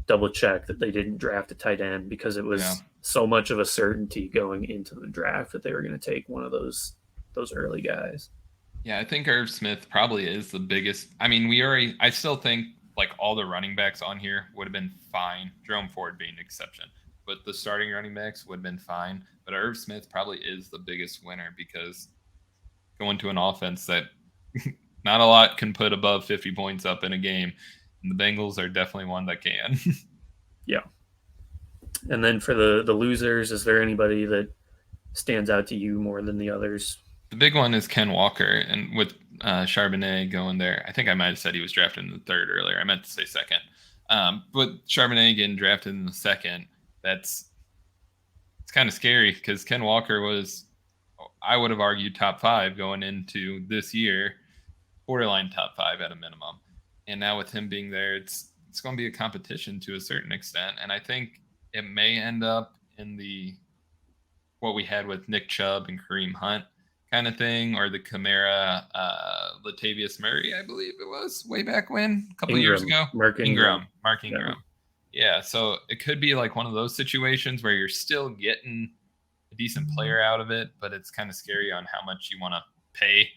double check that they didn't draft a tight end because it was so much of a certainty going into the draft that they were going to take one of those early guys. Yeah, I think Irv Smith probably is the biggest. I mean, I still think like all the running backs on here would have been fine. Jerome Ford being an exception, but the starting running backs would have been fine. But Irv Smith probably is the biggest winner because going to an offense that not a lot can put above 50 points up in a game. And the Bengals are definitely one that can. Yeah. And then for the losers, is there anybody that stands out to you more than the others? The big one is Ken Walker, and with Charbonnet going there, I think I might have said he was drafted in the third earlier. I meant to say second. But Charbonnet getting drafted in the second, it's kind of scary because Ken Walker was, I would have argued, top 5 going into this year, borderline top 5 at a minimum. And now with him being there, it's going to be a competition to a certain extent. And I think it may end up in what we had with Nick Chubb and Kareem Hunt kind of thing, or the Kamara, Latavius Murray, I believe it was way back when, a couple of years ago. Mark Ingram. Yeah, so it could be like one of those situations where you're still getting a decent player out of it, but it's kind of scary on how much you want to pay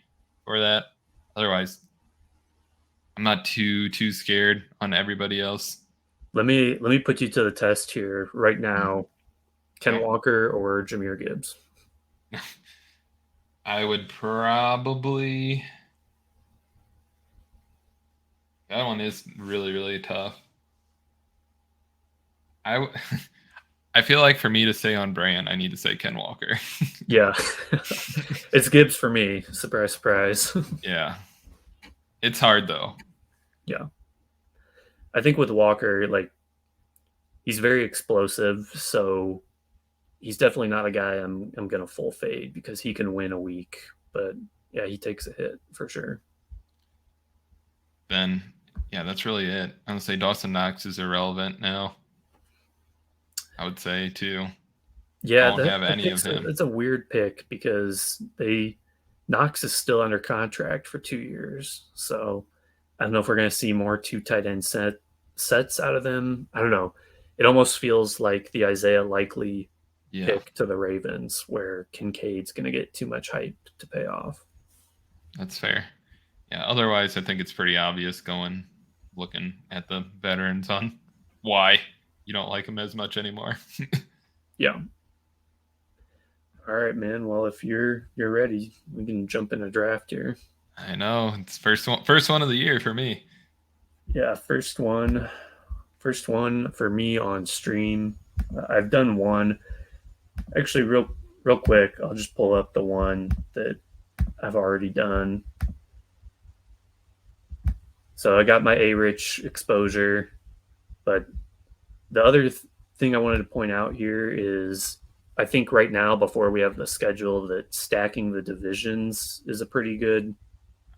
for that. Otherwise, I'm not too scared on everybody else. Let me put you to the test here right now. Ken Walker or Jahymr Gibbs? I would probably. That one is really, really tough. I feel like for me to stay on brand, I need to say Ken Walker. Yeah. It's Gibbs for me. Surprise, surprise. Yeah. It's hard, though. Yeah. I think with Walker, like, he's very explosive, so he's definitely not a guy I'm going to full fade because he can win a week. But, yeah, he takes a hit for sure. Then, yeah, that's really it. I'm going to say Dawson Knox is irrelevant now. I would say, too. Yeah, I don't have any of him. It's a weird pick because Knox is still under contract for 2 years. So I don't know if we're going to see more 2 tight end sets out of them. I don't know. It almost feels like the Isaiah Likely pick to the Ravens, where Kincaid's going to get too much hype to pay off. That's fair. Yeah, otherwise I think it's pretty obvious looking at the veterans on why you don't like them as much anymore. Yeah. All right, man. Well, if you're ready, we can jump in a draft here. I know. It's first one of the year for me. Yeah, first one for me on stream. I've done one. Actually, real quick, I'll just pull up the one that I've already done. So I got my A-Rich exposure, but the other thing I wanted to point out here is I think right now, before we have the schedule, that stacking the divisions is a pretty good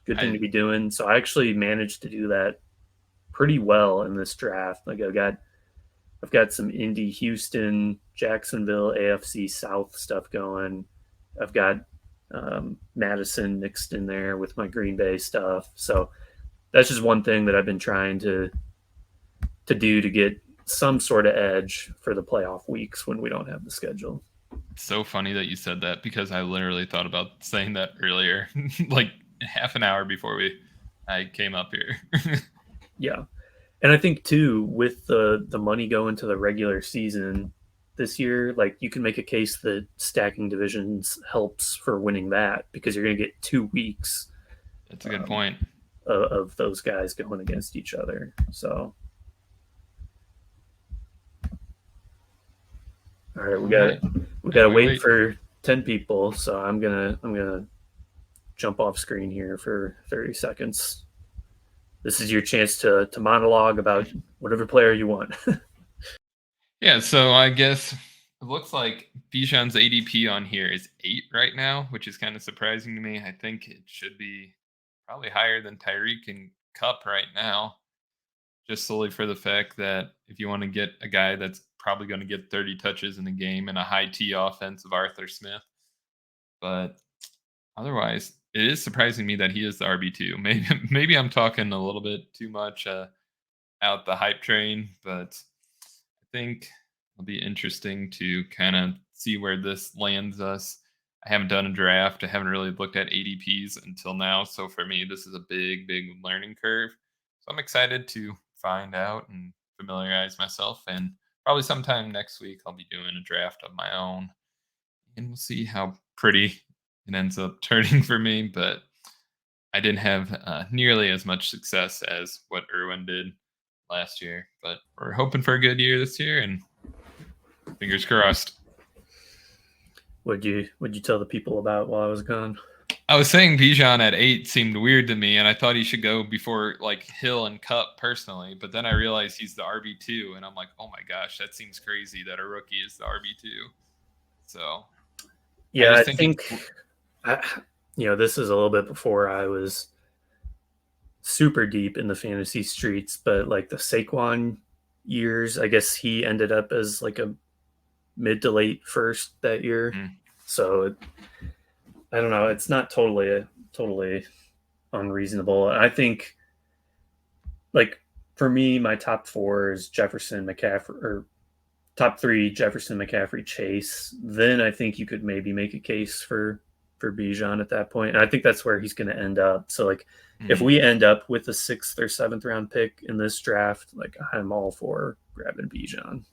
thing to be doing. So I actually managed to do that pretty well in this draft. Like I've got some Indy, Houston, Jacksonville, AFC South stuff going. I've got Madison mixed in there with my Green Bay stuff. So that's just one thing that I've been trying to do to get some sort of edge for the playoff weeks when we don't have the schedule. It's so funny that you said that because I literally thought about saying that earlier, like half an hour before I came up here. Yeah. And I think too, with the money going to the regular season this year, like you can make a case that stacking divisions helps for winning that because you're going to get 2 weeks That's a good point. of those guys going against each other. So, all right, All right. we got And to we wait wait. for 10 people. So I'm gonna jump off screen here for 30 seconds. This is your chance to monologue about whatever player you want. Yeah, so I guess it looks like Bijan's ADP on here is 8 right now, which is kind of surprising to me. I think it should be probably higher than Tyreek and Cup right now, just solely for the fact that if you want to get a guy that's probably going to get 30 touches in a game and a high T offense of Arthur Smith. But otherwise, it is surprising me that he is the RB2. Maybe I'm talking a little bit too much out the hype train, but I think it'll be interesting to kind of see where this lands us. I haven't done a draft. I haven't really looked at ADPs until now. So for me, this is a big learning curve. So I'm excited to find out and familiarize myself. And probably sometime next week, I'll be doing a draft of my own. And we'll see how pretty it ends up turning for me. But I didn't have nearly as much success as what Irwin did last year. But we're hoping for a good year this year, and fingers crossed. What'd you tell the people about while I was gone? I was saying Bijan at 8 seemed weird to me, and I thought he should go before like Hill and Cup personally. But then I realized he's the RB2, and I'm like, oh my gosh, that seems crazy that a rookie is the RB2. So I Yeah, I just think think this is a little bit before I was super deep in the fantasy streets, but like the Saquon years, I guess he ended up as like a mid to late first that year. So I don't know. It's not totally unreasonable. I think like for me, my top four is Jefferson, McCaffrey, or top three Jefferson, McCaffrey, Chase. Then I think you could maybe make a case for Bijan at that point, and I think that's where he's going to end up. So like, if we end up with a 6th or 7th round pick in this draft, like I'm all for grabbing Bijan.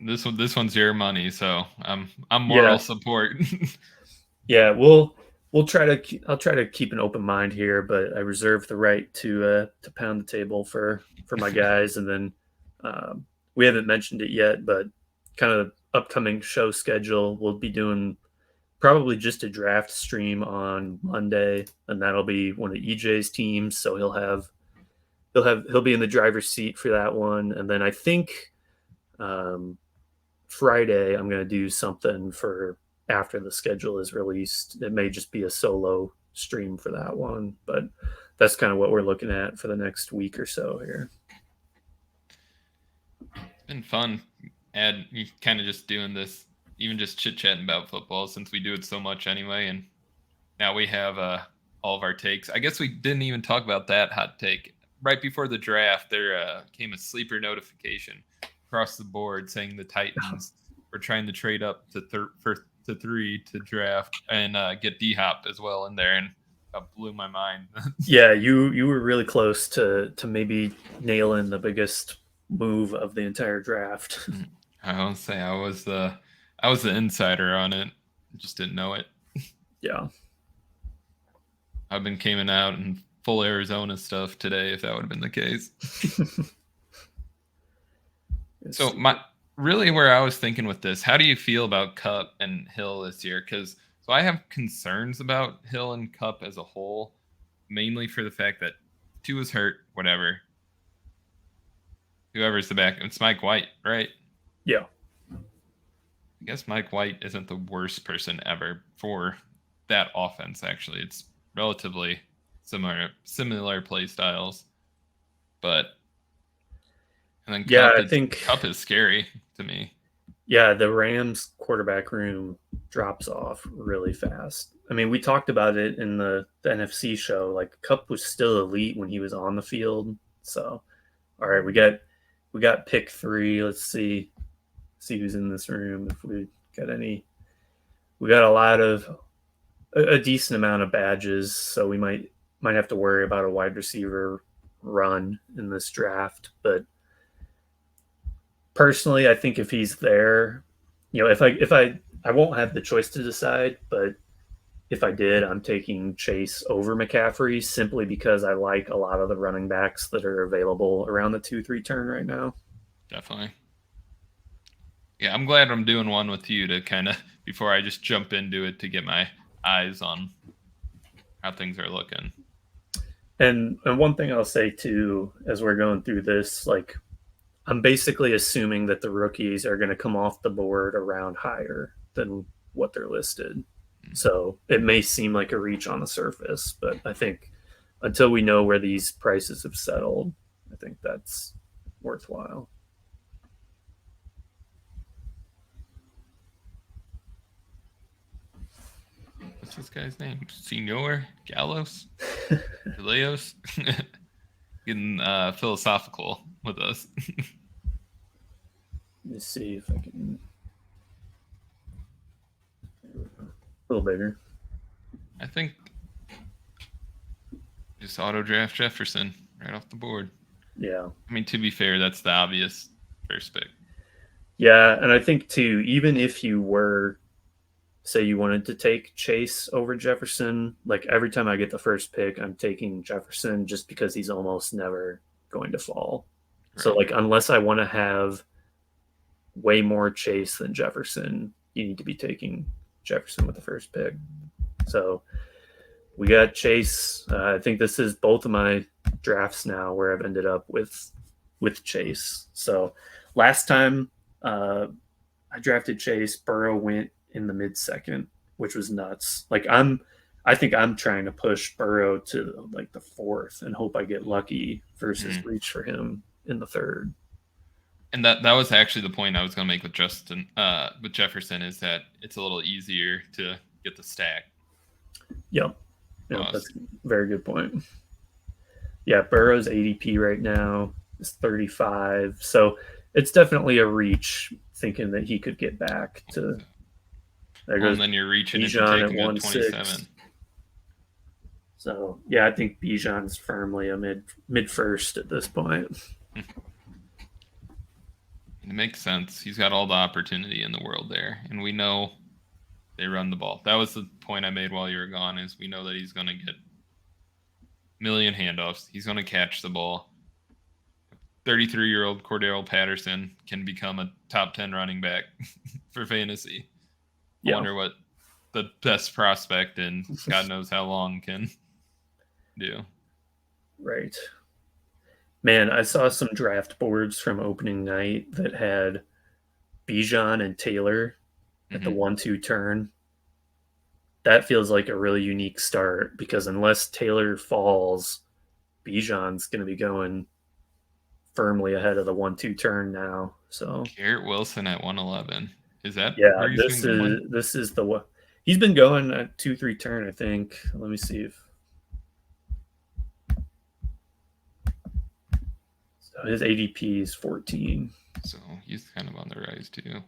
This one's your money, so I'm moral support. Yeah, I'll try to keep an open mind here, but I reserve the right to pound the table for my guys. And then we haven't mentioned it yet, but kind of upcoming show schedule, we'll be doing probably just a draft stream on Monday, and that'll be one of EJ's teams, so he'll be in the driver's seat for that one. And then I think Friday I'm going to do something for after the schedule is released. It may just be a solo stream for that one, but that's kind of what we're looking at for the next week or so here. It's been fun, Ed. You kind of just doing this, even just chit chatting about football, since we do it so much anyway. And now we have all of our takes. I guess we didn't even talk about that hot take. Right before the draft, there came a sleeper notification across the board saying the Titans were trying to trade up to 3 to draft and get D-Hop as well in there, and that blew my mind. Yeah, you were really close to maybe nailing the biggest move of the entire draft. I won't say I was the insider on it. Just didn't know it. Yeah. I've been coming out in full Arizona stuff today if that would have been the case. So really where I was thinking with this, how do you feel about Cup and Hill this year? Because I have concerns about Hill and Cup as a whole, mainly for the fact that Tua is hurt, whatever. Whoever's the back, it's Mike White, right? Yeah. I guess Mike White isn't the worst person ever for that offense, actually. It's relatively similar play styles. But and then I think Cup is scary to me. Yeah, the Rams quarterback room drops off really fast. I mean, we talked about it in the NFC show. Like Cup was still elite when he was on the field. So, all right, we got pick 3. Let's see who's in this room. If we got any, we got a decent amount of badges. So we might have to worry about a wide receiver run in this draft. But personally, I think if he's there, if I won't have the choice to decide, but if I did, I'm taking Chase over McCaffrey simply because I like a lot of the running backs that are available around the 2-3 turn right now. Definitely. Yeah, I'm glad I'm doing one with you to kind of, before I just jump into it, to get my eyes on how things are looking. And one thing I'll say too, as we're going through this, like I'm basically assuming that the rookies are going to come off the board around higher than what they're listed. So it may seem like a reach on the surface, but I think until we know where these prices have settled, I think that's worthwhile. What's this guy's name? Senor Gallos? Leos? Getting philosophical with us. Let me see if I can. A little bigger. I think just auto draft Jefferson right off the board. Yeah. I mean, to be fair, that's the obvious first pick. Yeah, and I think too, even if you were, say, you wanted to take Chase over Jefferson, like every time I get the first pick, I'm taking Jefferson just because he's almost never going to fall. Right. So, like, unless I want to have way more Chase than Jefferson, you need to be taking Jefferson with the first pick. So, we got Chase. I think this is both of my drafts now where I've ended up with Chase. So, last time I drafted Chase, Burrow went in the mid-second, which was nuts. Like I think I'm trying to push Burrow to like the 4th and hope I get lucky versus reach for him in the 3rd. And that was actually the point I was going to make with Jefferson, is that it's a little easier to get the stack. Yep. That's a very good point. Yeah, Burrow's ADP right now is 35. So it's definitely a reach thinking that he could get back to. There goes and then you're reaching Bijan at 1.27. So yeah, I think Bijan's firmly a mid first at this point. It makes sense. He's got all the opportunity in the world there, and we know they run the ball. That was the point I made while you were gone, is we know that he's going to get a million handoffs. He's going to catch the ball. 33-year-old Cordero Patterson can become a top 10 running back for fantasy. I wonder what the best prospect in God knows how long can do. Right. Man, I saw some draft boards from opening night that had Bijan and Taylor at the 1-2 turn. That feels like a really unique start because unless Taylor falls, Bijan's going to be going firmly ahead of the 1-2 turn now. So Garrett Wilson at 111. Is that this is the one he's been going at 2-3 turn, I think. Let me see if so his ADP is 14. So he's kind of on the rise too.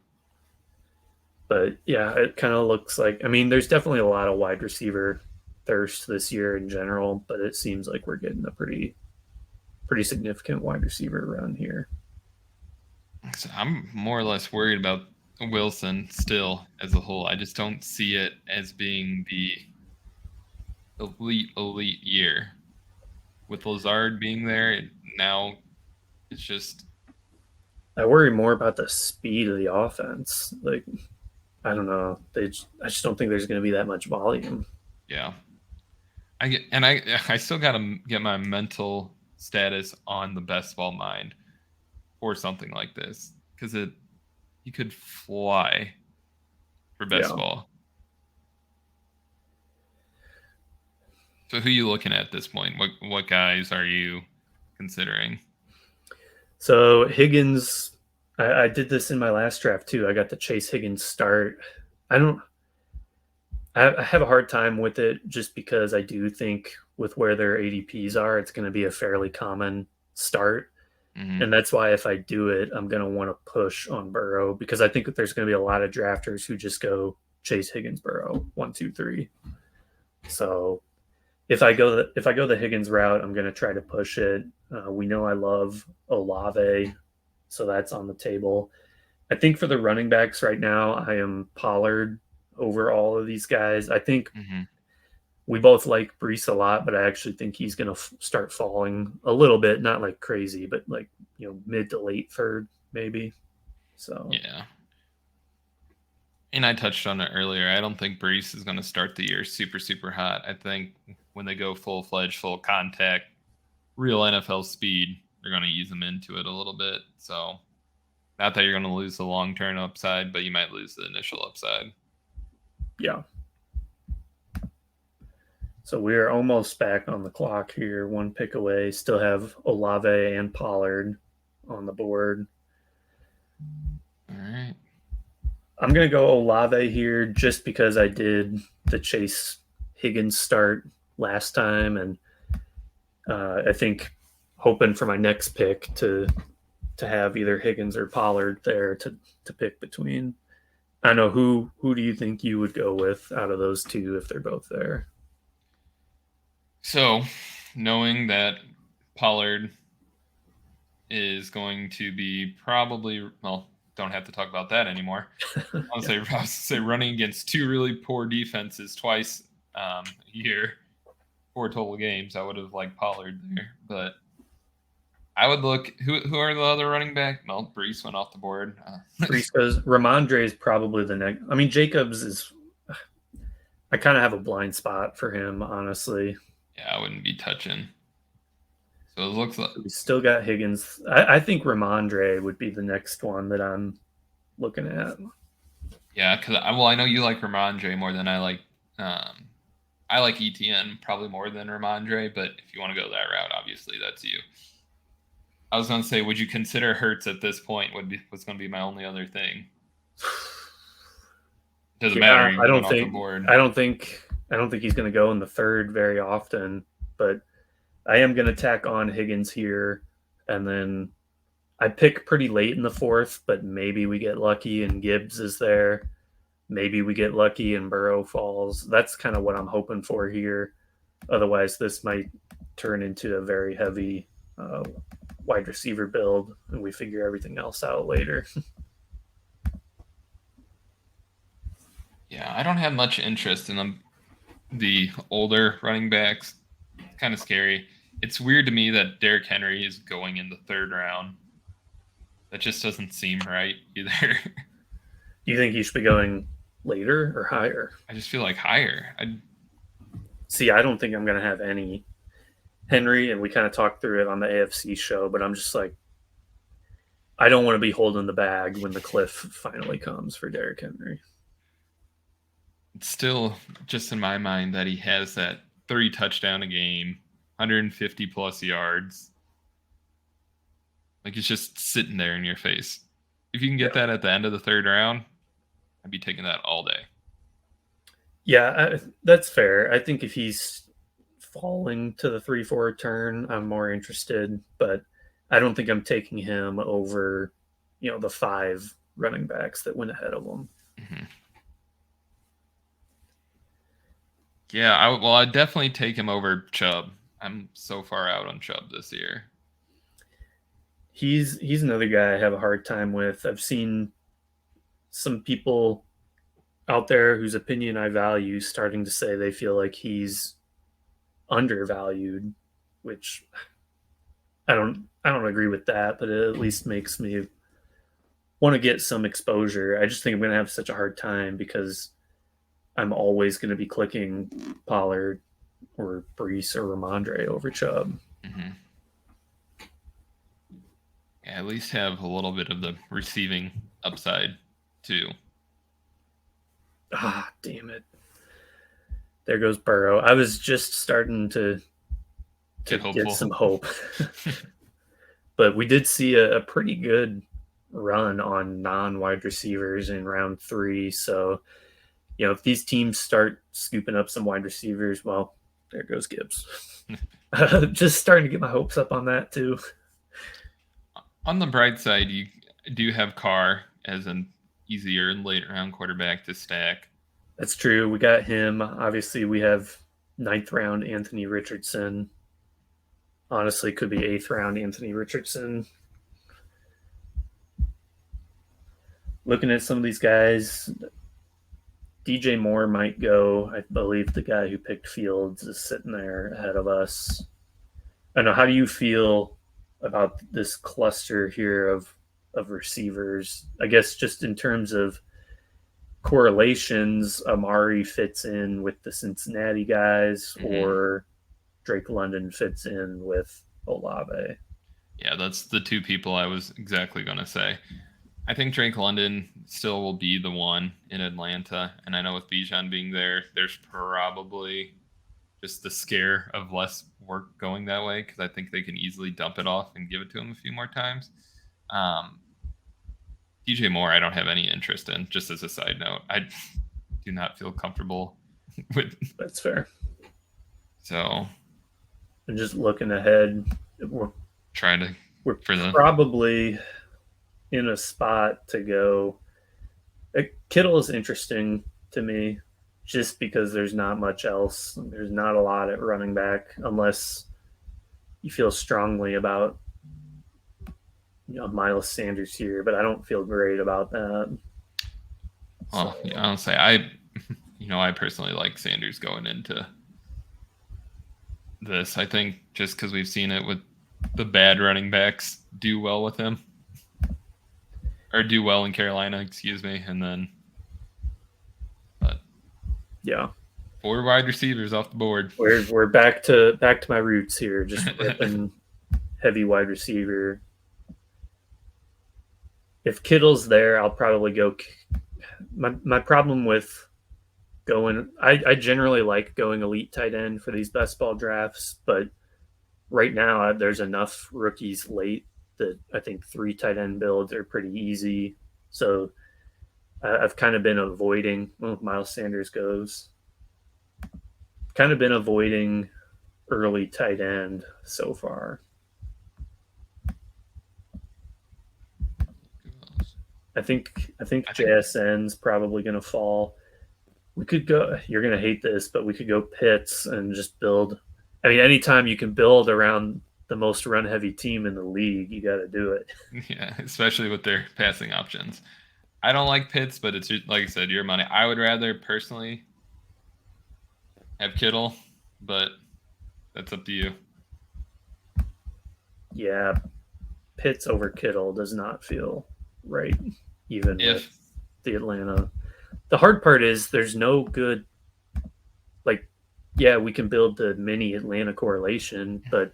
But yeah, it kind of looks like, I mean, there's definitely a lot of wide receiver thirst this year in general, but it seems like we're getting a pretty significant wide receiver around here. So I'm more or less worried about Wilson still as a whole. I just don't see it as being the elite year. With Lazard being there, now it's just, I worry more about the speed of the offense. Like, I don't know. I just don't think there's going to be that much volume. Yeah. I still got to get my mental status on the best ball mind or something like this, because he could fly for best ball. So who are you looking at this point? What guys are you considering? So Higgins, I did this in my last draft too. I got the Chase Higgins start. I have a hard time with it just because I do think with where their ADPs are, it's going to be a fairly common start. Mm-hmm. And that's why if I do it, I'm going to want to push on Burrow because I think that there's going to be a lot of drafters who just go Chase Higgins, Burrow, 1, 2, 3. So if I go the Higgins route, I'm going to try to push it. We know I love Olave, so that's on the table. I think for the running backs right now, I am Pollard, over all of these guys. I think Mm-hmm. we both like Bryce a lot, but I actually think he's going to start falling a little bit, not like crazy, but like, mid to late third, maybe. So, Yeah. And I touched on it earlier. I don't think Bryce is going to start the year super, super hot. I think when they go full-fledged, full contact, real NFL speed, they're going to ease him into it a little bit. So, not that you're going to lose the long-term upside, but you might lose the initial upside. yeah. So we are almost back on the clock here, one pick away. Still have Olave and Pollard on the board. All right. I'm going to go Olave here just because I did the Chase Higgins start last time. And I think hoping for my next pick to have either Higgins or Pollard there to pick between. I know who do you think you would go with out of those two if they're both there? So, knowing that Pollard is going to be probably, well, don't have to talk about that anymore. I'll say running against two really poor defenses twice a year, 4 total games. I would have liked Pollard there, but I would look. Who are the other running back? Well, Bryce went off the board. Bryce goes. Ramondre is probably the next. I mean, Jacobs is. I kind of have a blind spot for him, honestly. Yeah, I wouldn't be touching. So it looks like we still got Higgins. I think Ramondre would be the next one that I'm looking at. Yeah, because I know you like Ramondre more than I like. I like ETN probably more than Ramondre, but if you want to go that route, obviously that's you. I was going to say, would you consider Hurts at this point? Was going to be my only other thing. Doesn't matter. I don't think he's going to go in the third very often, but I am going to tack on Higgins here, and then I pick pretty late in the fourth, but maybe we get lucky and Gibbs is there. Maybe we get lucky and Burrow falls. That's kind of what I'm hoping for here. Otherwise, this might turn into a very heavy wide receiver build, and we figure everything else out later. Yeah, I don't have much interest in the older running backs. It's kind of scary. It's weird to me that Derrick Henry is going in the third round. That just doesn't seem right either. Do you think he should be going later or higher? I just feel like higher. I don't think I'm going to have any Henry, and we kind of talked through it on the AFC show, but I'm just like, I don't want to be holding the bag when the cliff finally comes for Derrick Henry. It's still just in my mind that he has that 3 touchdown a game, 150 plus yards. Like it's just sitting there in your face. If you can get that at the end of the third round, I'd be taking that all day. Yeah, that's fair. I think if he's falling to the 3-4 turn, I'm more interested, but I don't think I'm taking him over, the 5 running backs that went ahead of him. Mm-hmm. Yeah, I'd definitely take him over Chubb. I'm so far out on Chubb this year. He's another guy I have a hard time with. I've seen some people out there whose opinion I value starting to say they feel like he's undervalued, which I don't agree with that, but it at least makes me want to get some exposure. I just think I'm going to have such a hard time because I'm always going to be clicking Pollard or Bryce or Ramondre over Chubb. Mm-hmm. Yeah, at least have a little bit of the receiving upside too. Ah, damn it. There goes Burrow. I was just starting to get some hope. But we did see a pretty good run on non-wide receivers in round 3. So, if these teams start scooping up some wide receivers, well, there goes Gibbs. Just starting to get my hopes up on that too. On the bright side, you do have Carr as an easier late round quarterback to stack. That's true. We got him. Obviously, we have 9th round Anthony Richardson. Honestly, could be 8th round Anthony Richardson. Looking at some of these guys, DJ Moore might go. I believe the guy who picked Fields is sitting there ahead of us. I don't know. How do you feel about this cluster here of receivers? I guess just in terms of correlations, Amari fits in with the Cincinnati guys, or Drake London fits in with Olave. Yeah, that's the two people I was exactly going to say. I think Drake London still will be the one in Atlanta. And I know with Bijan being there, there's probably just the scare of less work going that way because I think they can easily dump it off and give it to him a few more times. DJ Moore, I don't have any interest in, just as a side note. I do not feel comfortable with. That's fair. So. And just looking ahead, we're probably in a spot to go. Kittle is interesting to me just because there's not much else. There's not a lot at running back unless you feel strongly about Miles Sanders here, but I don't feel great about that. Well, so. Yeah, I'll say I personally like Sanders going into this. I think just because we've seen it with the bad running backs do well with him. Or do well in Carolina, excuse me, and then but yeah. 4 wide receivers off the board. We're back to my roots here, just ripping heavy wide receiver. If Kittle's there, I'll probably go. My problem with going, I generally like going elite tight end for these best ball drafts, but right now there's enough rookies late that I think 3 tight end builds are pretty easy. So I've kind of been avoiding, well, Miles Sanders goes, kind of been avoiding early tight end so far. I think JSN's probably going to fall. We could go, you're going to hate this, but we could go Pitts and just build. I mean, anytime you can build around the most run-heavy team in the league, you got to do it. Yeah, especially with their passing options. I don't like Pitts, but it's like I said, your money. I would rather personally have Kittle, but that's up to you. Yeah, Pitts over Kittle does not feel right, even with the Atlanta. The hard part is there's no good, yeah, we can build the mini Atlanta correlation, but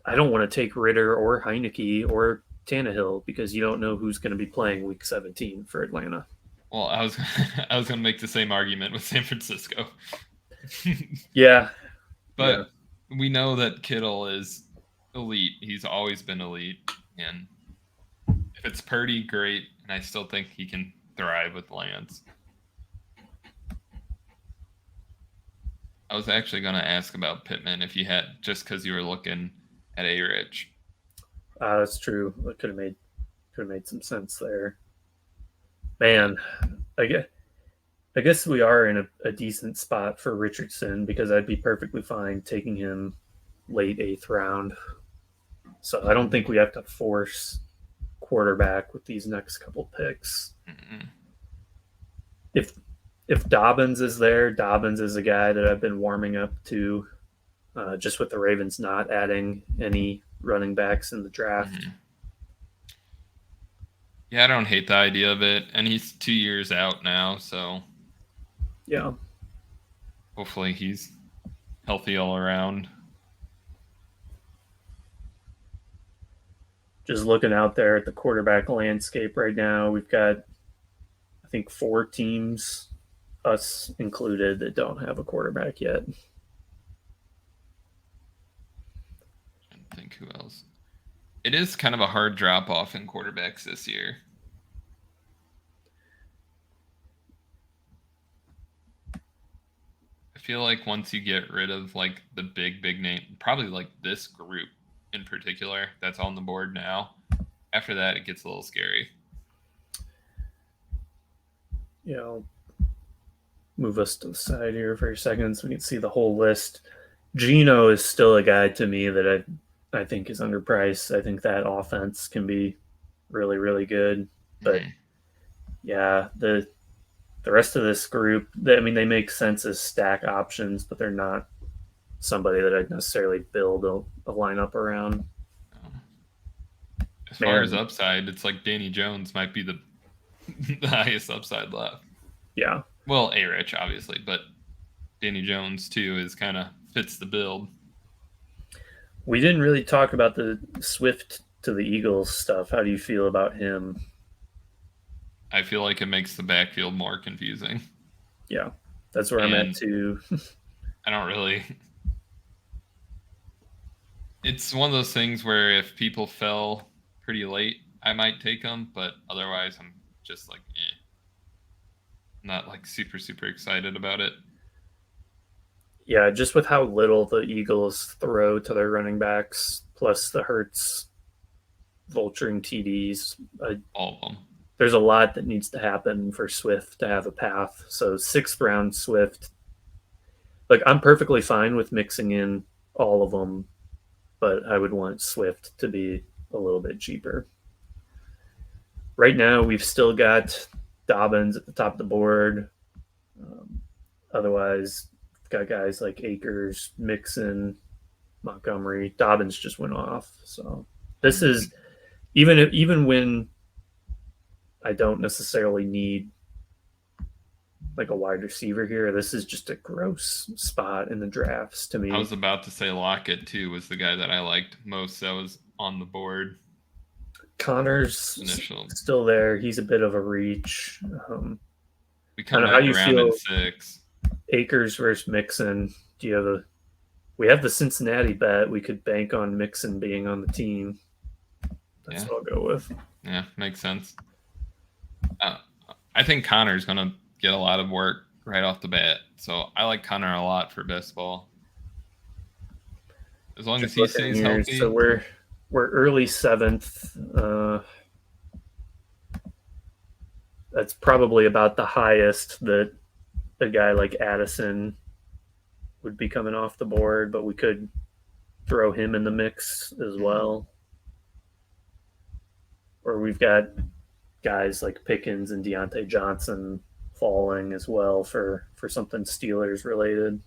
I don't want to take Ritter or Heineke or Tannehill because you don't know who's going to be playing week 17 for Atlanta. Well, I was going to make the same argument with San Francisco. Yeah. But we know that Kittle is elite. He's always been elite. And if it's Purdy, great. And I still think he can thrive with Lance. I was actually going to ask about Pittman if you had, just because you were looking at A-Rich. That's true. It could have made some sense there. Man, I guess we are in a decent spot for Richardson because I'd be perfectly fine taking him late 8th round. So I don't think we have to force quarterback with these next couple picks. Mm-hmm. If Dobbins is there, Dobbins is a guy that I've been warming up to, just with the Ravens not adding any running backs in the draft. Mm-hmm. Yeah, I don't hate the idea of it. And he's 2 years out now, so yeah. Hopefully he's healthy all around. Just looking out there at the quarterback landscape right now, we've got, I think, 4 teams, us included, that don't have a quarterback yet. I think who else? It is kind of a hard drop off in quarterbacks this year. I feel like once you get rid of like the big name, probably like this group in particular that's on the board now, after that it gets a little scary. Yeah, I'll move us to the side here for a second so we can see the whole list. Geno is still a guy to me that I think is underpriced. I think that offense can be really, really good. But yeah, the The rest of this group, they make sense as stack options, but they're not somebody that I'd necessarily build a lineup around. Um, as far as Man, upside, it's like Danny Jones might be the the highest upside left. yeah. Well, A-Rich, obviously, but Danny Jones, too, is kind of fits the build. We didn't really talk about the Swift to the Eagles stuff. How do you feel about him? I feel like it makes the backfield more confusing. Yeah, that's where I'm at And too. I don't really. It's one of those things where if people fell pretty late, I might take them, but otherwise, I'm just like, not like super, super excited about it. Yeah, just with how little the Eagles throw to their running backs, plus the Hurts vulturing TDs, All of them. there's a lot that needs to happen for Swift to have a path. So sixth round Swift, like I'm perfectly fine with mixing in all of them, but I would want Swift to be a little bit cheaper. Right now, we've still got Dobbins at the top of the board. Um, Otherwise, got guys like Akers, Mixon, Montgomery. Dobbins just went off. So this is even when I don't necessarily need like a wide receiver here, this is just a gross spot in the drafts to I me. was about to say Lockett, too, was the guy that I liked most that was on the board. Connor's Initial. still there. He's a bit of a reach. We I come don't know how back you around in feel. 6. Akers versus Mixon. Do you have a? We have the Cincinnati bet. We could bank on Mixon being on the team. That's what I'll go with. Yeah, makes sense. I think Connor's going to get a lot of work right off the bat. So I like Connor a lot for best ball. As long as he stays here. healthy. So we're early 7th. That's probably about the highest that a guy like Addison would be coming off the board, but we could throw him in the mix as well. Or we've got guys like Pickens and Deontay Johnson falling as well for something Steelers related.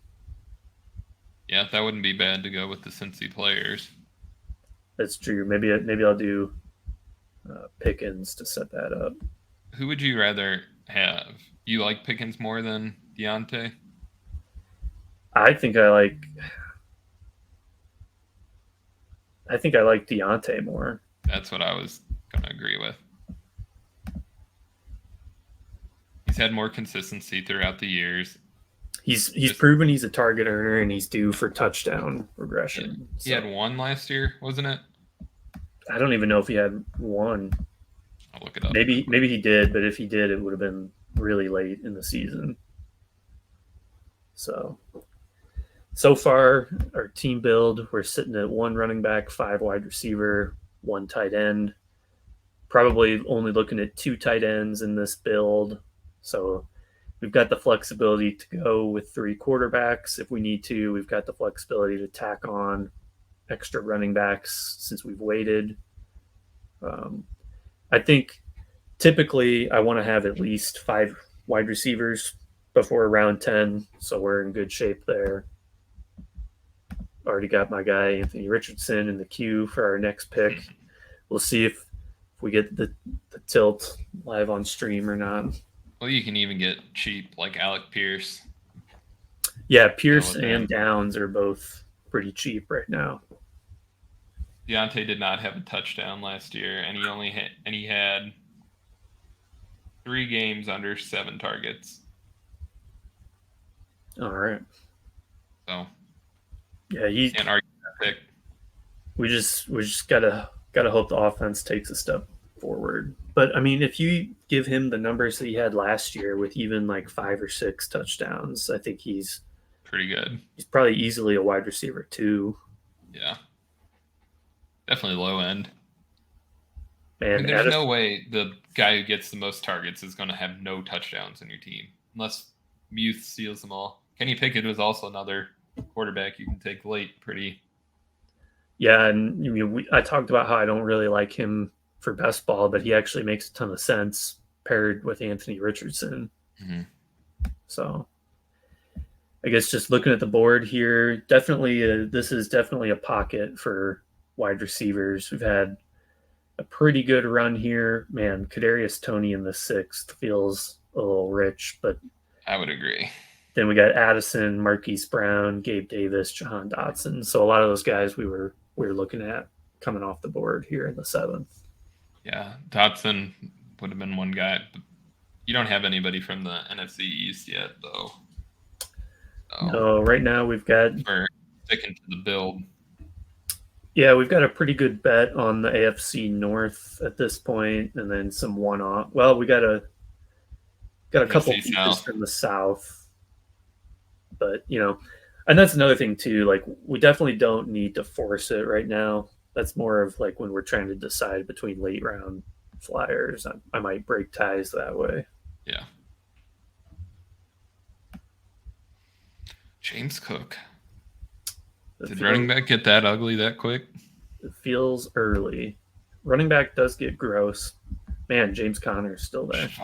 Yeah, that wouldn't be bad to go with the Cincy players. That's true. Maybe I'll do Pickens to set that up. Who would you rather have? You like Pickens more than Deontay? I think I like Deontay more. That's what I was going to agree with. He's had more consistency throughout the years. He's proven he's a target earner and he's due for touchdown regression. He had one last year, wasn't it? I don't even know if he had one. I'll look it up. Maybe he did, but if he did, it would have been really late in the season. So far, our team build, we're sitting at 1 running back, 5 wide receiver, 1 tight end. Probably only looking at 2 tight ends in this build. So we've got the flexibility to go with 3 quarterbacks if we need to. We've got the flexibility to tack on extra running backs since we've waited. I think typically I want to have at least 5 wide receivers before round 10, so we're in good shape there. Already got my guy Anthony Richardson in the queue for our next pick. We'll see if we get the tilt live on stream or not. Well, you can even get cheap like Alec Pierce. Yeah, Pierce and Downs are both pretty cheap right now. Deontay did not have a touchdown last year, and he had 3 games under 7 targets. All right. So yeah, he can't argue that pick. We just gotta hope the offense takes a step forward. But I mean, if you give him the numbers that he had last year with even like 5 or 6 touchdowns, I think he's pretty good. He's probably easily a wide receiver too. Yeah, definitely low end. And there's no way the guy who gets the most targets is going to have no touchdowns in your team unless Muth steals them all. Kenny Pickett was also another quarterback you can take late pretty. Yeah, and I talked about how I don't really like him for best ball, but he actually makes a ton of sense paired with Anthony Richardson. Mm-hmm. So I guess just looking at the board here, definitely this is definitely a pocket for wide receivers. We've had a pretty good run here. Man, Kadarius Toney in the 6th feels a little rich, but I would agree. then we got Addison, Marquise Brown, Gabe Davis, Jahan Dotson. So a lot of those guys we were looking at coming off the board here in the 7th. Yeah, Dotson would have been one guy. But you don't have anybody from the NFC East yet, though. So no, right now we've got we're sticking to the build. Yeah, we've got a pretty good bet on the AFC North at this point, and then some one-off. Well, we got a couple NFC pieces South. from the South, but and that's another thing too. Like, we definitely don't need to force it right now. That's more of like when we're trying to decide between late round flyers. I might break ties that way. Yeah. James Cook. Did running back get that ugly that quick? It feels early. Running back does get gross. Man, James Conner's still there. That's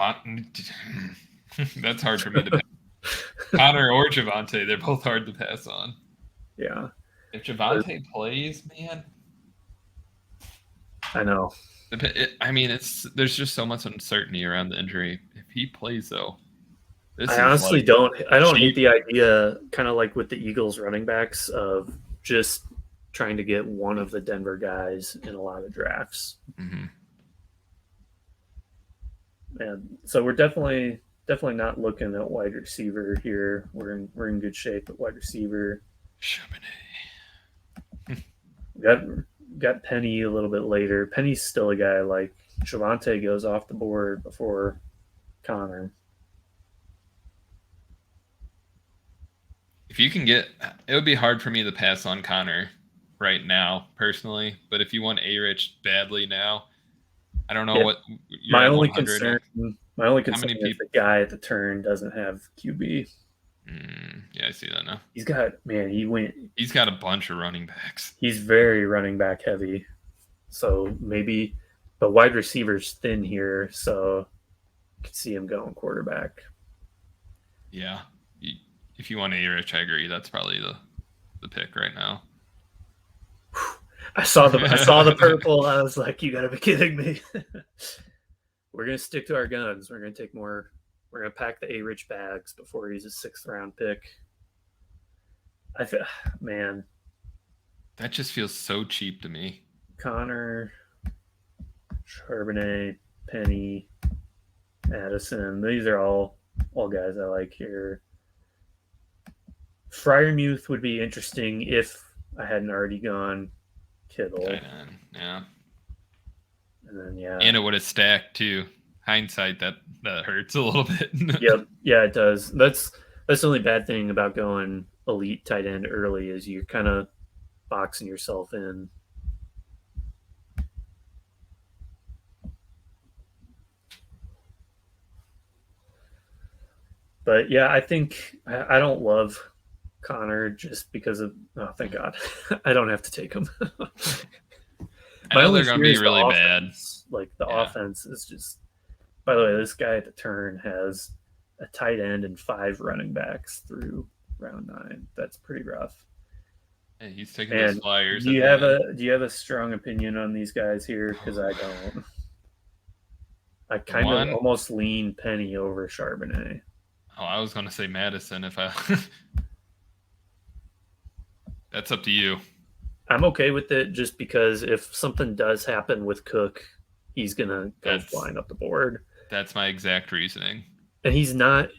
hard for me to pass. Conner or Javonte, they're both hard to pass on. Yeah. If Javonte plays, man. I know. I mean, there's just so much uncertainty around the injury. If he plays, though, I honestly don't. I don't hate the idea, kind of like with the Eagles running backs, of just trying to get one of the Denver guys in a lot of drafts. Mm-hmm. And so we're definitely not looking at wide receiver here. We're in good shape at wide receiver. Got Penny a little bit later. Penny's still a guy I like. Javonte goes off the board before Conner. If you can get, it would be hard for me to pass on Conner right now, personally. But if you want A-Rich badly now, I don't know what. My only concern is the guy at the turn doesn't have QB. Yeah, I see that now. He's got a bunch of running backs. He's very running back heavy. So maybe, but wide receiver's thin here, so you can see him going quarterback. Yeah. If you want A-Rich, I agree. That's probably the pick right now. I saw the purple. I was like, you got to be kidding me. We're going to stick to our guns. We're going to take more. We're going to pack the A-Rich bags before he's a 6th round pick. Man. That just feels so cheap to me. Conner, Charbonnet, Penny, Addison. These are all guys I like here. Freiermuth would be interesting if I hadn't already gone Kittle. Yeah. And then and it would have stacked too. Hindsight, that hurts a little bit. Yep. Yeah, it does. That's the only bad thing about going elite tight end early is you're kind of boxing yourself in. But yeah, I think I don't love Conner just because of thank God I don't have to take him. I know they're going to be really bad. Like the offense is just. By the way, this guy at the turn has a tight end and 5 running backs through round 9. That's pretty rough. Hey, he's taking those flyers. Do you have a strong opinion on these guys here? Because I don't. I kind of almost lean Penny over Charbonnet. Oh, I was going to say Madison if I. That's up to you. I'm okay with it just because if something does happen with Cook, he's gonna go flying up the board. That's my exact reasoning. And he's not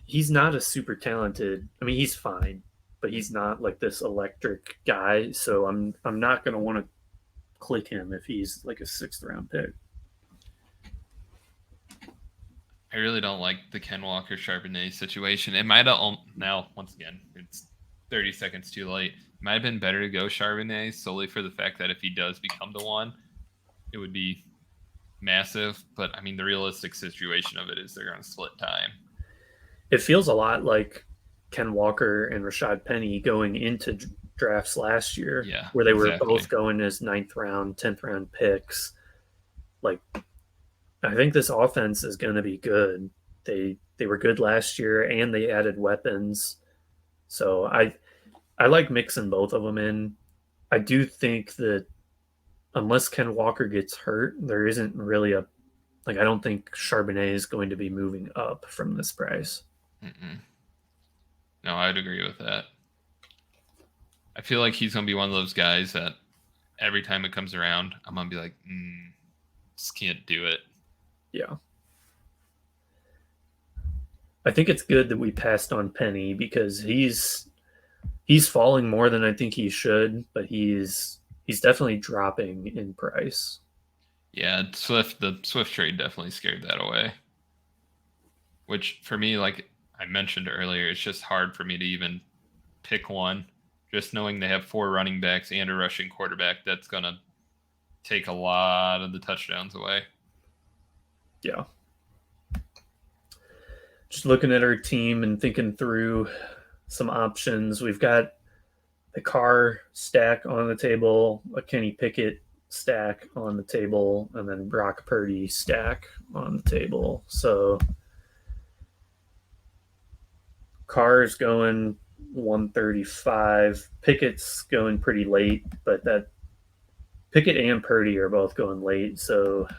a super talented. I mean, he's fine, but he's not like this electric guy. So I'm not gonna want to click him if he's like a 6th round pick. I really don't like the Ken Walker Charbonnet situation. It might have now once again it's 30 seconds too late. It might have been better to go Charbonnet solely for the fact that if he does become the one, it would be massive. But I mean, the realistic situation of it is they're going to split time. It feels a lot like Ken Walker and Rashad Penny going into drafts last year, where they were both going as 9th round, 10th round picks. Like, I think this offense is going to be good. They They were good last year, and they added weapons. So I like mixing both of them in. I do think that unless Ken Walker gets hurt, there isn't really a I don't think Charbonnet is going to be moving up from this price. Mm-mm. No, I'd agree with that. I feel like he's going to be one of those guys that every time it comes around, I'm going to be like, just can't do it. Yeah. I think it's good that we passed on Penny because he's falling more than I think he should, but he's definitely dropping in price. Yeah, the Swift trade definitely scared that away. Which for me, like I mentioned earlier, it's just hard for me to even pick one. Just knowing they have 4 running backs and a rushing quarterback, that's going to take a lot of the touchdowns away. Yeah. Just looking at our team and thinking through some options. We've got the Carr stack on the table, a Kenny Pickett stack on the table, and then Brock Purdy stack on the table. So Carr's going 135. Pickett's going pretty late, but that Pickett and Purdy are both going late. So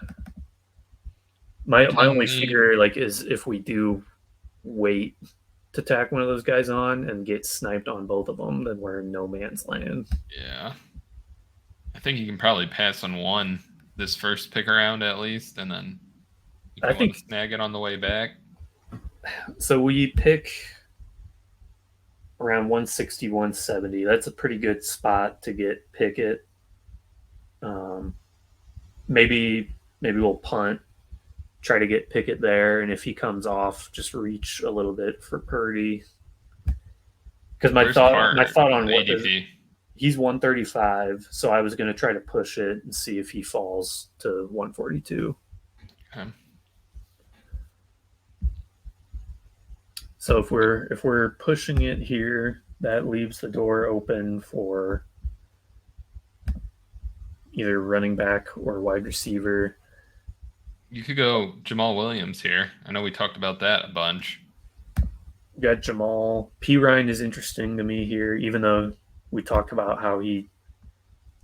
my only fear is if we do wait to tack one of those guys on and get sniped on both of them, then we're in no man's land. Yeah. I think you can probably pass on one this first pick around at least, and then if you want to snag it on the way back. So we pick around 160, 170. That's a pretty good spot to get Pickett. Maybe we'll punt, try to get Pickett there, and if he comes off, just reach a little bit for Purdy. Because my thought on what he's 135, so I was going to try to push it and see if he falls to 142. Okay. So if we're pushing it here, that leaves the door open for either running back or wide receiver. You could go Jamal Williams here. I know we talked about that a bunch. We got Jamal. P. Ryan is interesting to me here, even though we talked about how he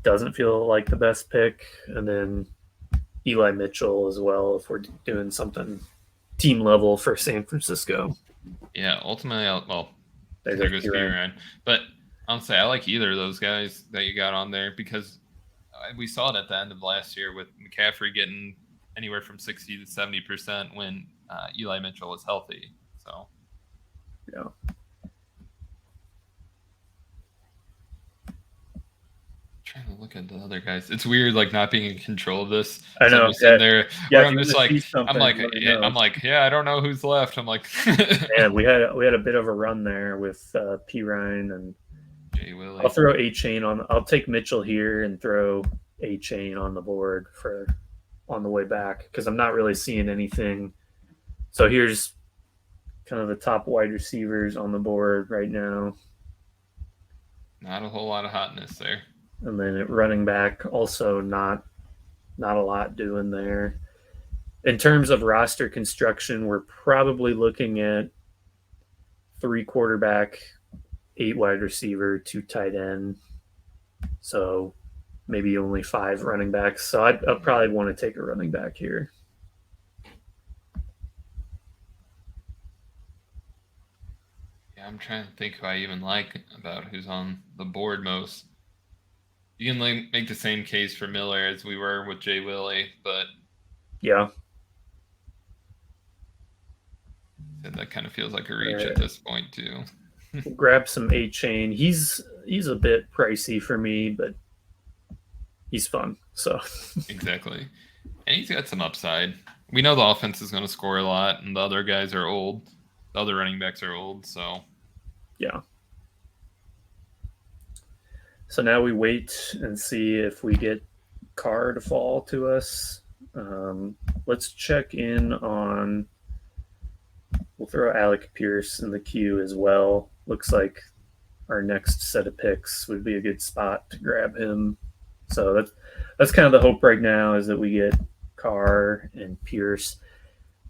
doesn't feel like the best pick. And then Eli Mitchell as well, if we're doing something team level for San Francisco. Yeah, ultimately, there goes P. Ryan. But honestly, I like either of those guys that you got on there because we saw it at the end of last year with McCaffrey getting anywhere from 60 to 70% when Eli Mitchell was healthy. So, yeah. Trying to look at the other guys. It's weird, like not being in control of this. I know. There, yeah, I'm just like, yeah, I don't know who's left. I'm like, yeah, we had a bit of a run there with P. Ryan and Jay Willie. I'll throw A-Chain on. I'll take Mitchell here and throw A-Chain on the board on the way back because I'm not really seeing anything. So here's kind of the top wide receivers on the board right now. Not a whole lot of hotness there. And then at running back, also not a lot doing there. In terms of roster construction, we're probably looking at 3 quarterback, 8 wide receiver, 2 tight end. So maybe only 5 running backs. So I'd probably want to take a running back here. Yeah, I'm trying to think who I even like about who's on the board most. You can make the same case for Miller as we were with Jay Willie, but yeah, that kind of feels like a reach at this point too. We'll grab some A-Chain. He's a bit pricey for me, but he's fun. So exactly, and he's got some upside. We know the offense is going to score a lot, and the other guys are old. The other running backs are old, so yeah. So now we wait and see if we get Carr to fall to us. Let's check in on. We'll throw Alec Pierce in the queue as well. Looks like our next set of picks would be a good spot to grab him. So that's kind of the hope right now is that we get Carr and Pierce.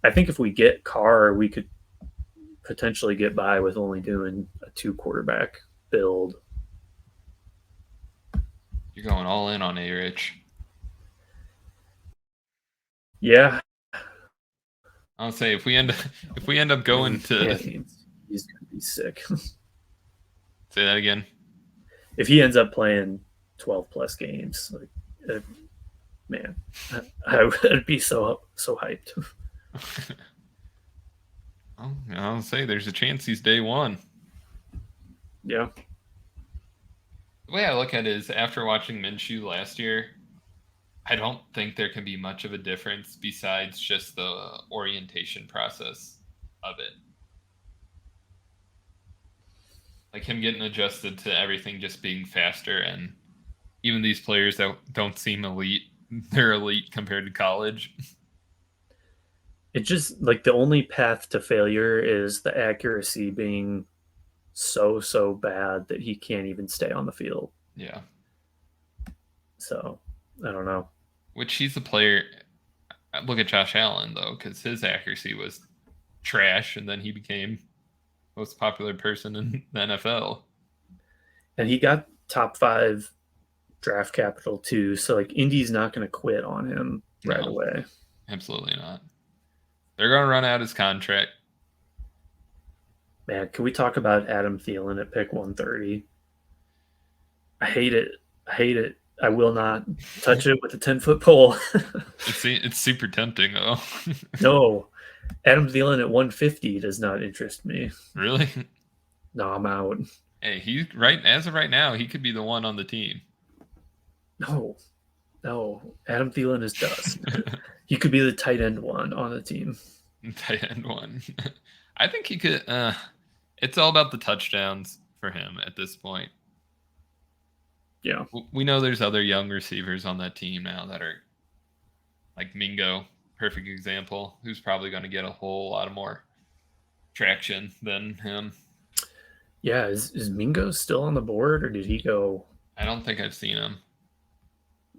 I think if we get Carr, we could potentially get by with only doing a 2 quarterback build. You're going all in on A-Rich. Yeah. I'll say if we end up going to yeah, he's gonna be sick. say that again. If he ends up playing 12 plus games, like man, I would be so hyped. I'll say there's a chance he's day one. Yeah. The way I look at it is after watching Minshew last year, I don't think there can be much of a difference besides just the orientation process of it. Like him getting adjusted to everything just being faster, and even these players that don't seem elite, they're elite compared to college. It just like the only path to failure is the accuracy being so bad that he can't even stay on the field. Yeah. So I don't know. Which he's a player. Look at Josh Allen though, because his accuracy was trash, and then he became most popular person in the NFL. And he got top 5 draft capital too. So like Indy's not going to quit on him right away. Absolutely not. They're going to run out his contract. Man, can we talk about Adam Thielen at pick 130? I hate it. I will not touch it with a 10-foot pole. It's super tempting though. No, Adam Thielen at 150 does not interest me. Really? No, I'm out. Hey, as of right now, he could be the one on the team. No, Adam Thielen is dust. He could be the tight end one on the team. Tight end one. I think he could. It's all about the touchdowns for him at this point. Yeah. We know there's other young receivers on that team now that are like Mingo, perfect example, who's probably going to get a whole lot of more traction than him. Yeah, is Mingo still on the board, or did he go? I don't think I've seen him.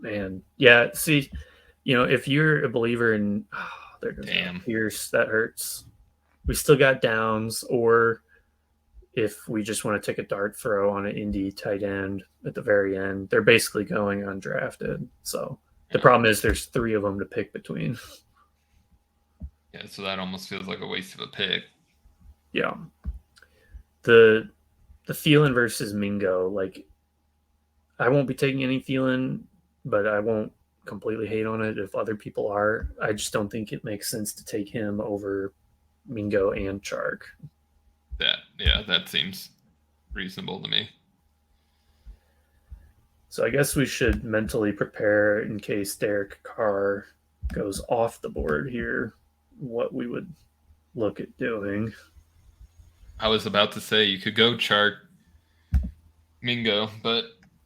Man, yeah. See, if you're a believer in, there goes Pierce, that hurts. We still got Downs, or if we just want to take a dart throw on an Indy tight end at the very end, they're basically going undrafted. So the problem is there's 3 of them to pick between. Yeah, so that almost feels like a waste of a pick. Yeah. The Thielen versus Mingo, like I won't be taking any Thielen, but I won't completely hate on it if other people are. I just don't think it makes sense to take him over Mingo and Chark. That seems reasonable to me. So I guess we should mentally prepare in case Derek Carr goes off the board here, what we would look at doing. I was about to say you could go Chark, Mingo, but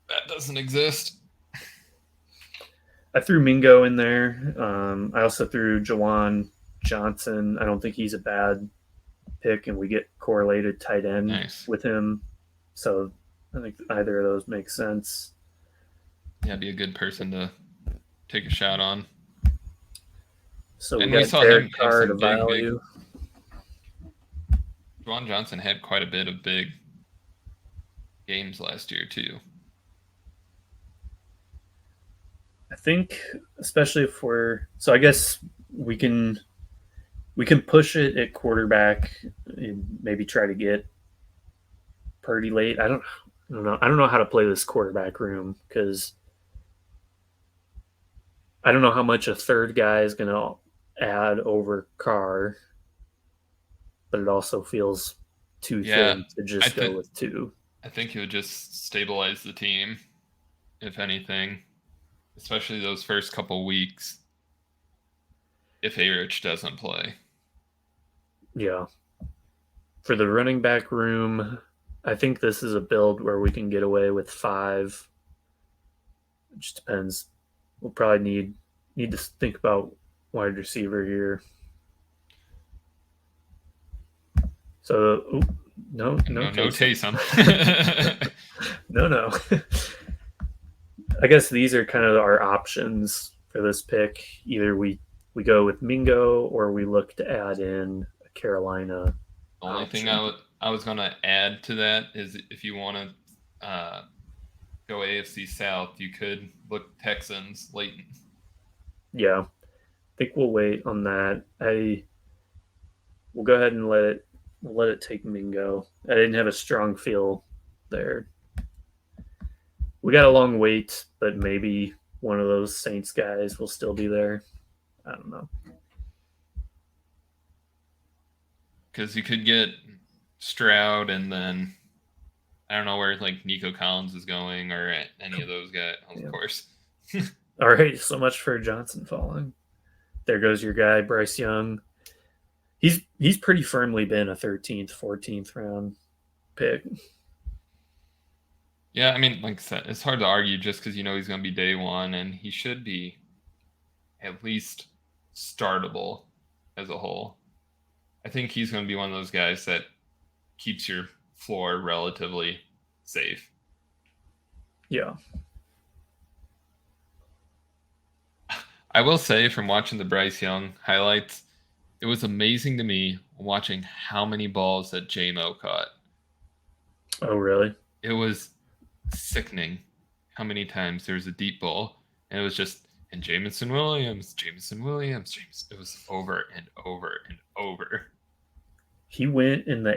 that doesn't exist. I threw Mingo in there. I also threw Jawan Johnson. I don't think he's a bad pick, and we get correlated tight end with him. So I think either of those makes sense. Yeah, be a good person to take a shot on. So we got Derek Carr to value. Jawan Johnson had quite a bit of big games last year too. I think, especially if I guess we can push it at quarterback and maybe try to get Purdy late. I don't know how to play this quarterback room because I don't know how much a third guy is going to add over Carr, but it also feels too thin to just go with 2. I think it would just stabilize the team, if anything, especially those first couple weeks if A-Rich doesn't play. Yeah. For the running back room, I think this is a build where we can get away with 5. It just depends. We'll probably need to think about wide receiver here. So, no Taysom. No. I guess these are kind of our options for this pick. Either we go with Mingo or we look to add in a Carolina The only thing I was gonna add to that is if you want to go AFC South, you could look Texans late. Yeah, I think we'll wait on that. We'll go ahead and let it take Mingo. I didn't have a strong feel there. We got a long wait, but maybe one of those Saints guys will still be there. I don't know. Because you could get Stroud, and then I don't know where like Nico Collins is going or any of those guys, of course. All right, so much for Johnson falling. There goes your guy, Bryce Young. He's pretty firmly been a 13th, 14th round pick. Yeah, I mean, like I said, it's hard to argue just because you know he's going to be day one, and he should be at least startable as a whole. I think he's going to be one of those guys that keeps your floor relatively safe. Yeah. I will say from watching the Bryce Young highlights, it was amazing to me watching how many balls that Jahymr caught. Oh, really? It was sickening how many times there was a deep ball, and it was just, and Jameson Williams. It was over and over and over. He went in the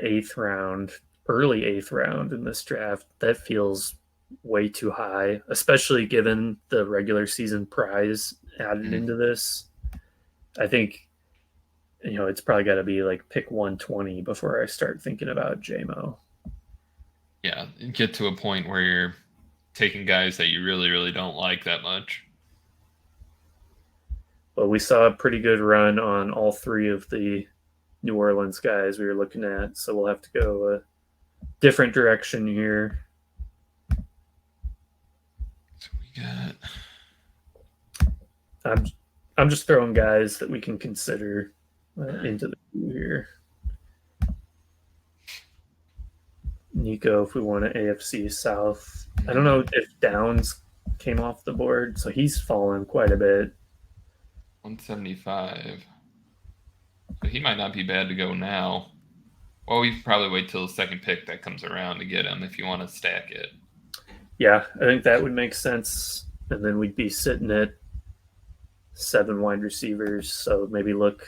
early eighth round in this draft. That feels way too high, especially given the regular season prize added into this. I think, it's probably got to be like pick 120 before I start thinking about JMO. Yeah, get to a point where you're taking guys that you really, really don't like that much. But we saw a pretty good run on all three of the New Orleans guys we were looking at, so we'll have to go a different direction here. So we got. I'm just throwing guys that we can consider into the queue here. Nico, if we want an AFC South. I don't know if Downs came off the board, so he's fallen quite a bit. 175. So he might not be bad to go now. Well, we probably wait till the second pick that comes around to get him if you want to stack it. Yeah, I think that would make sense. And then we'd be sitting at 7 wide receivers. So maybe look,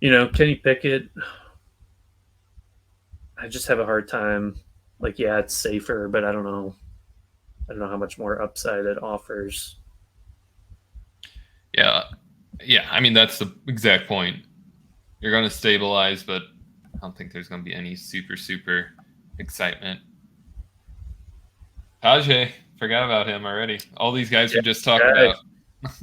Kenny Pickett. I just have a hard time. Like, yeah, it's safer, but I don't know how much more upside it offers. Yeah. I mean, that's the exact point. You're going to stabilize, but I don't think there's going to be any super excitement. Tyjae, forgot about him already. All these guys we just talked about.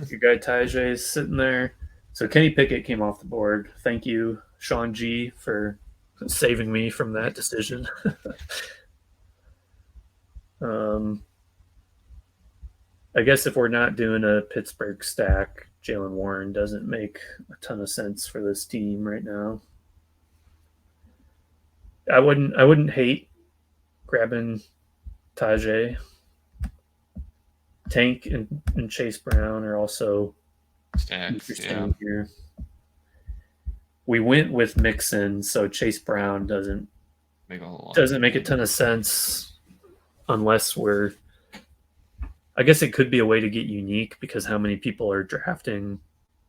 Your guy Tyjae is sitting there. So Kenny Pickett came off the board. Thank you, Sean G, for saving me from that decision. I guess if we're not doing a Pittsburgh stack, Jaylen Warren doesn't make a ton of sense for this team right now. I wouldn't hate grabbing Tyjae. Tank and Chase Brown are also interesting here. We went with Mixon, so Chase Brown doesn't make a ton of sense unless we're. I guess it could be a way to get unique because how many people are drafting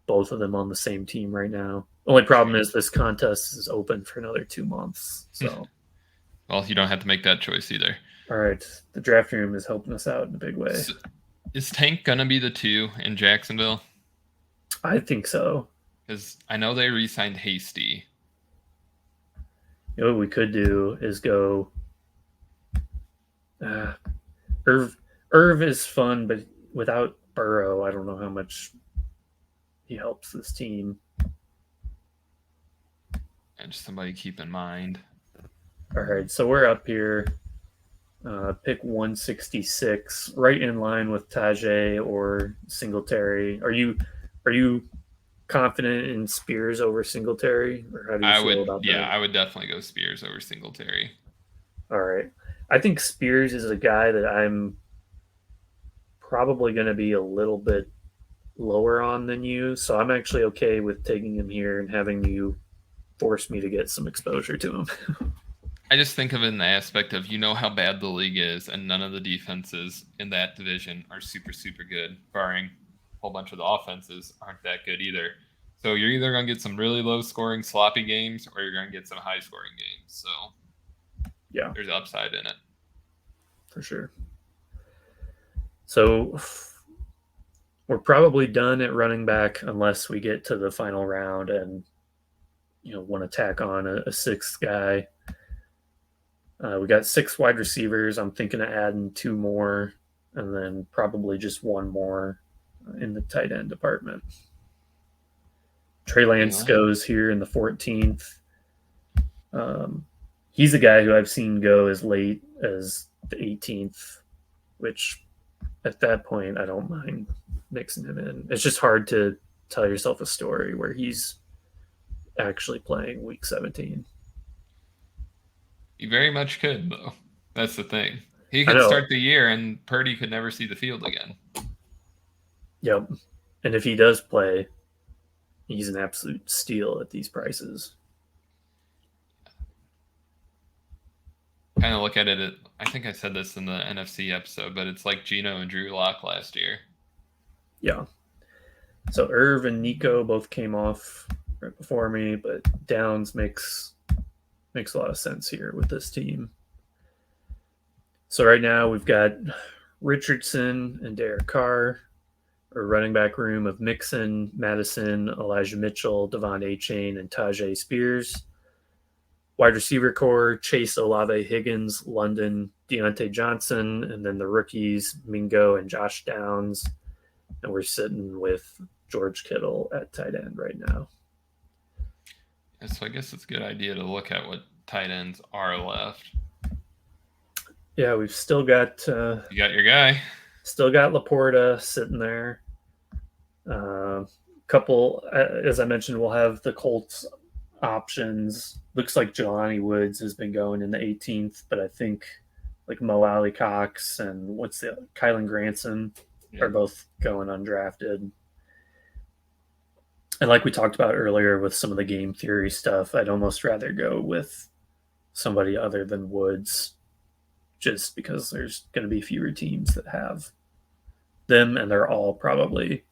both of them on the same team right now? Only problem is this contest is open for another 2 months. So, well, you don't have to make that choice either. All right, the draft room is helping us out in a big way. So, is Tank gonna be the 2 in Jacksonville? I think so. Because I know they re-signed Hasty. What we could do is go. Irv is fun, but without Burrow, I don't know how much he helps this team. And just somebody keep in mind. All right, so we're up here. Pick 166, right in line with Tyjae or Singletary. Are you confident in Spears over Singletary, or how do you feel about that? Yeah, I would definitely go Spears over Singletary. All right, I think Spears is a guy that I'm probably going to be a little bit lower on than you, so I'm actually okay with taking him here and having you force me to get some exposure to him. I just think of it in the aspect of how bad the league is, and none of the defenses in that division are super, super good, barring a whole bunch of the offenses aren't that good either. So you're either going to get some really low-scoring, sloppy games, or you're going to get some high-scoring games. So Yeah, there's upside in it. for sure. So we're probably done at running back unless we get to the final round and want to tack on a sixth guy. We got 6 wide receivers. I'm thinking of adding 2 more, and then probably just 1 more in the tight end department. Trey Lance goes here in the 14th. He's a guy who I've seen go as late as the 18th, which at that point I don't mind mixing him in. It's just hard to tell yourself a story where he's actually playing week 17. He very much could, though. That's the thing. He could start the year and Purdy could never see the field again. Yep. And if he does play, he's an absolute steal at these prices. Kind of look at it, I think I said this in the NFC episode, but it's like Geno and Drew Lock last year. Yeah. So Irv and Nico both came off right before me, but Downs makes a lot of sense here with this team. So right now we've got Richardson and Derek Carr, a running back room of Mixon, Madison, Elijah Mitchell, Devon Achane, and Tyjae Spears. Wide receiver core, Chase Olave, Higgins, London, Deontay Johnson, and then the rookies, Mingo and Josh Downs. And we're sitting with George Kittle at tight end right now. So I guess it's a good idea to look at what tight ends are left. Yeah, we've still got... you got your guy. Still got LaPorta sitting there. Couple, as I mentioned, we'll have the Colts options. Looks like Jelani Woods has been going in the 18th, but I think like Mo Alley Cox and Kylan Granson are both going undrafted. And like we talked about earlier with some of the game theory stuff, I'd almost rather go with somebody other than Woods just because there's going to be fewer teams that have them, and they're all probably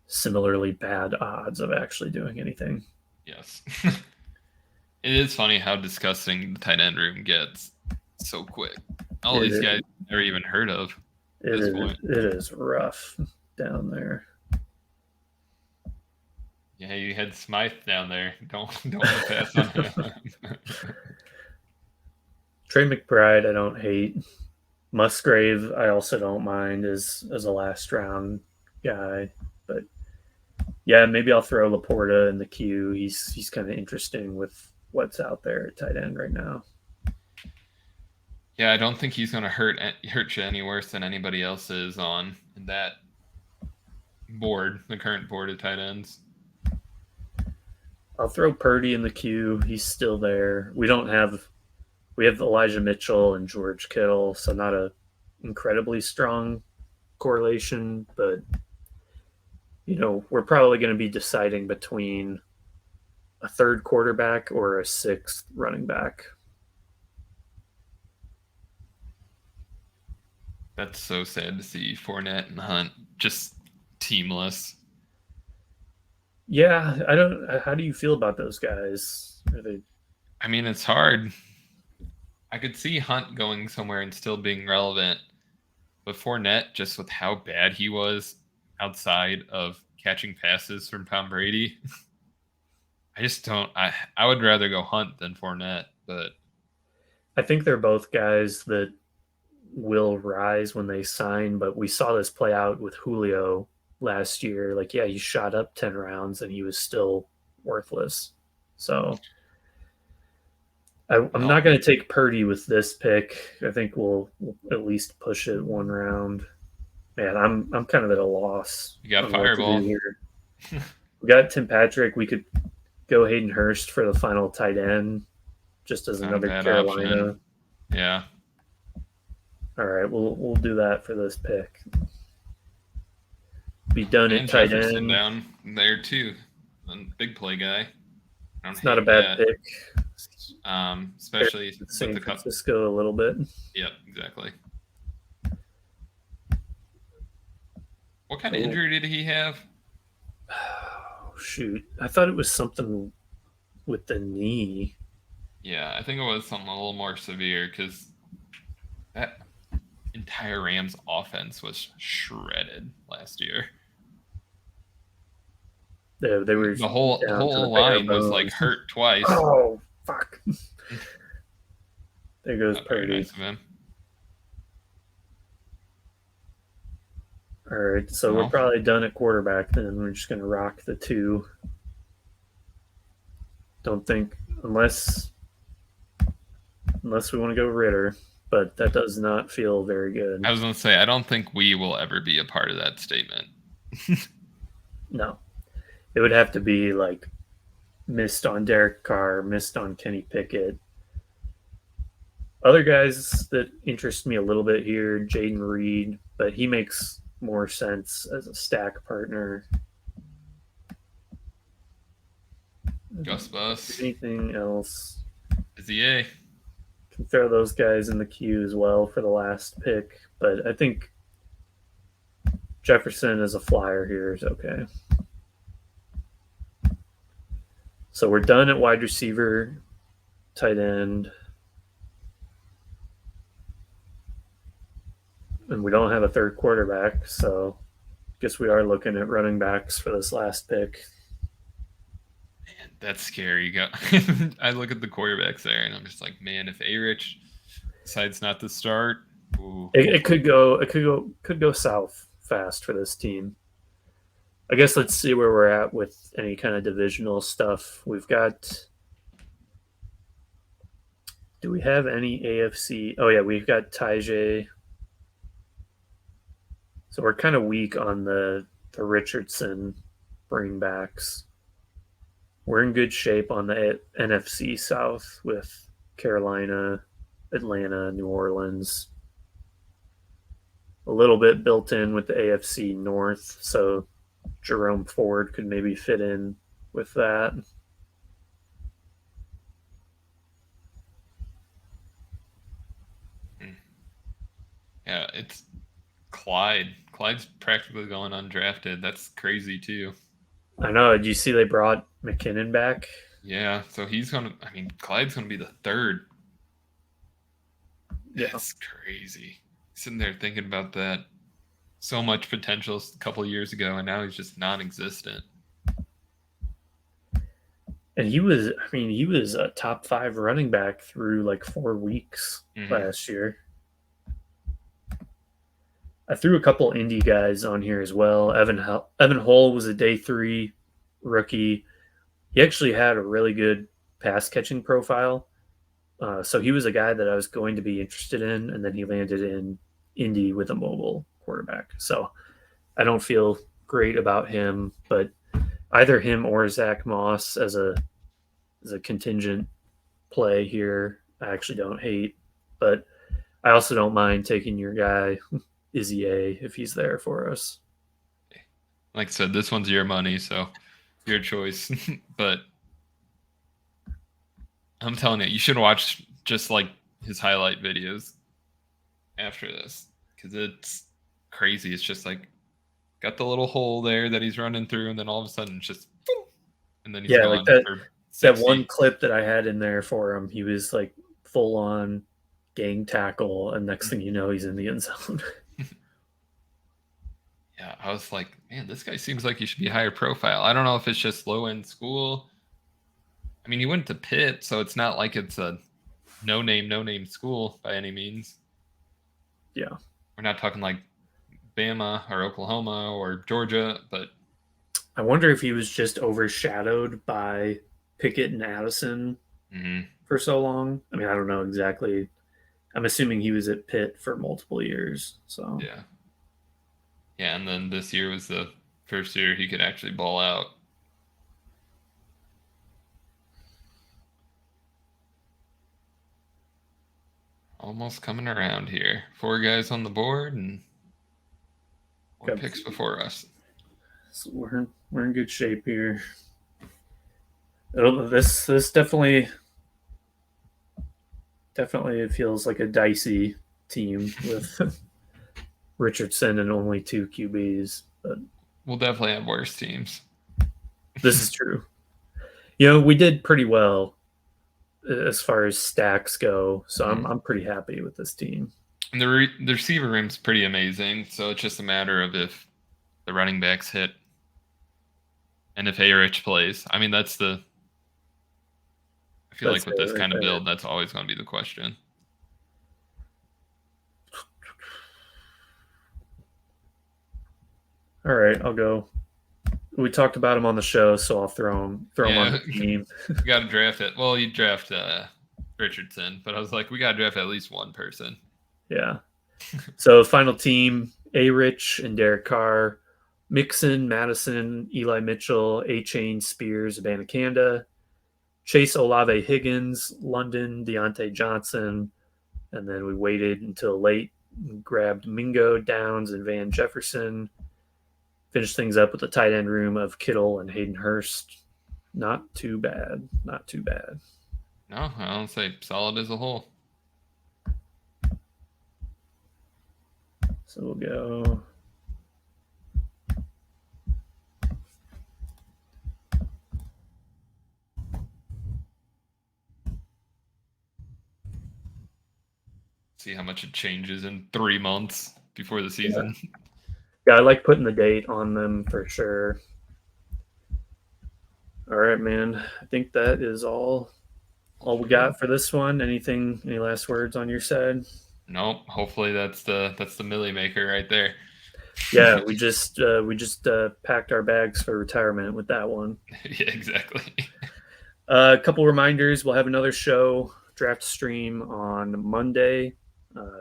similarly bad odds of actually doing anything. Yes. It is funny how disgusting the tight end room gets so quick. All these guys I've never even heard of at this point. It is rough down there. Yeah, you had Smythe down there. Don't pass on him. Trey McBride, I don't hate. Musgrave, I also don't mind as a last round guy. But yeah, maybe I'll throw LaPorta in the queue. He's kind of interesting with what's out there at tight end right now. Yeah, I don't think he's going to hurt you any worse than anybody else is on that board, the current board of tight ends. I'll throw Purdy in the queue. He's still there. We have Elijah Mitchell and George Kittle, so not a incredibly strong correlation, but we're probably going to be deciding between a third quarterback or a sixth running back. That's so sad to see Fournette and Hunt just teamless. Yeah, how do you feel about those guys? I mean, it's hard. I could see Hunt going somewhere and still being relevant, but Fournette, just with how bad he was outside of catching passes from Tom Brady, I just don't. I would rather go Hunt than Fournette, but I think they're both guys that will rise when they sign, but we saw this play out with Julio last year. Like, yeah, he shot up 10 rounds and he was still worthless. So I'm not going to take Purdy with this pick. I think we'll at least push it 1 round. Man, I'm kind of at a loss. You got Fireball. We got Tim Patrick. We could go Hayden Hurst for the final tight end, just as another Carolina option. Yeah. All right, we'll do that for this pick. Be done at tight end. Down there too, big play guy. I don't It's not a hate bad that. pick. Especially with San the cup. Francisco a little bit. Yep, exactly. What kind of Oh, injury did he have? shoot. I thought it was something with the knee. Yeah, I think it was something a little more severe because that entire Rams offense was shredded last year. They were The down to the whole bare line was like bones. hurt twice. Oh, fuck. There goes Not very Purdy. nice of him. All right, so we're Well, probably done at quarterback then. We're just going to rock the two. Don't think, unless we want to go Ritter, but that does not feel very good. I was gonna say I don't think we will ever be a part of that statement. No. It would have to be like missed on Derek Carr, missed on Kenny Pickett. Other guys that interest me a little bit here, Jaden Reed, but he makes more sense as a stack partner. Gus Bus, Anything else? Izzy A. Can throw those guys in the queue as well for the last pick, but I think Jefferson as a flyer here is okay. So we're done at wide receiver, tight end, and we don't have a third quarterback, so I guess we are looking at running backs for this last pick. Man, that's scary. You got I look at the quarterbacks there, and I'm just like, man, if A-Rich decides not to start, it could go south fast for this team. I guess let's see where we're at with any kind of divisional stuff. We've got. Do we have any AFC? Oh yeah, we've got Tyjae. So we're kind of weak on the Richardson bringbacks. We're in good shape on the NFC South with Carolina, Atlanta, New Orleans. A little bit built in with the AFC North, so Jerome Ford could maybe fit in with that. Yeah, it's Clyde. Clyde's practically going undrafted. That's crazy too. I know. Did you see they brought McKinnon back? Yeah, so he's gonna. I mean, Clyde's gonna be the third. Yeah, that's crazy. Sitting there thinking about that. So much potential a couple of years ago, and now he's just non-existent. And he was a top 5 running back through like 4 weeks last year. I threw a couple indie guys on here as well. Evan Hull was a day 3 rookie. He actually had a really good pass catching profile. So he was a guy that I was going to be interested in, and then he landed in Indy with a mobile quarterback. So I don't feel great about him, but either him or Zach Moss as a contingent play here, I actually don't hate. But I also don't mind taking your guy, Izzy A, if he's there for us. Like I said, this one's your money, so your choice. But I'm telling you should watch just like his highlight videos after this because it's crazy. It's just like got the little hole there that he's running through, and then all of a sudden it's just boom, and then he's gone like that. For 60. That one clip that I had in there for him, he was like full on gang tackle, and next thing you know, he's in the end zone. Yeah, I was like, man, this guy seems like he should be higher profile. I don't know if it's just low end school. I mean, he went to Pitt, so it's not like it's a no name school by any means. Yeah. We're not talking like Bama or Oklahoma or Georgia, but I wonder if he was just overshadowed by Pickett and Addison for so long. I mean, I don't know exactly. I'm assuming he was at Pitt for multiple years. So yeah. Yeah, and then this year was the first year he could actually ball out. Almost coming around here. 4 guys on the board and 4 picks before us. So we're in good shape here. This definitely it feels like a dicey team with Richardson and only two QBs, but We'll definitely have worse teams. this is true. We did pretty well as far as stacks go, so I'm pretty happy with this team. And the receiver room's pretty amazing, so it's just a matter of if the running backs hit and if A-Rich plays. I mean, I feel That's like with it this right kind of there. build, that's always going to be the question. All right, I'll go. We talked about him on the show, so I'll throw him on Yeah, the team. we got to draft it. Well, you draft Richardson, but I was like, we got to draft at least one person. Yeah. So final team: A-Rich and Derek Carr, Mixon, Madison, Eli Mitchell, A-Chain, Spears, Abanikanda, Chase Olave Higgins, London, Deontay Johnson, and then we waited until late and grabbed Mingo, Downs, and Van Jefferson. Finished things up with a tight end room of Kittle and Hayden Hurst. Not too bad. Not too bad. No, I don't say solid as a whole. So we'll go. See how much it changes in 3 months before the season. Yeah, I like putting the date on them for sure. All right, man. I think that is all we got for this one. Any last words on your side? Nope. Hopefully that's the Millie maker right there. Yeah, we just packed our bags for retirement with that one. Yeah, exactly. A couple reminders: we'll have another show draft stream on Monday.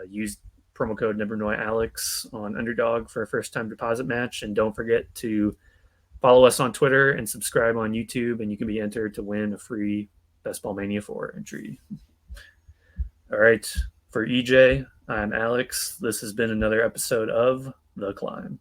Use promo code NeverKnowAlex on Underdog for a first time deposit match, and don't forget to follow us on Twitter and subscribe on YouTube, and you can be entered to win a free Best Ball Mania 4 entry. All right, for EJ, I'm Alex. This has been another episode of The Climb.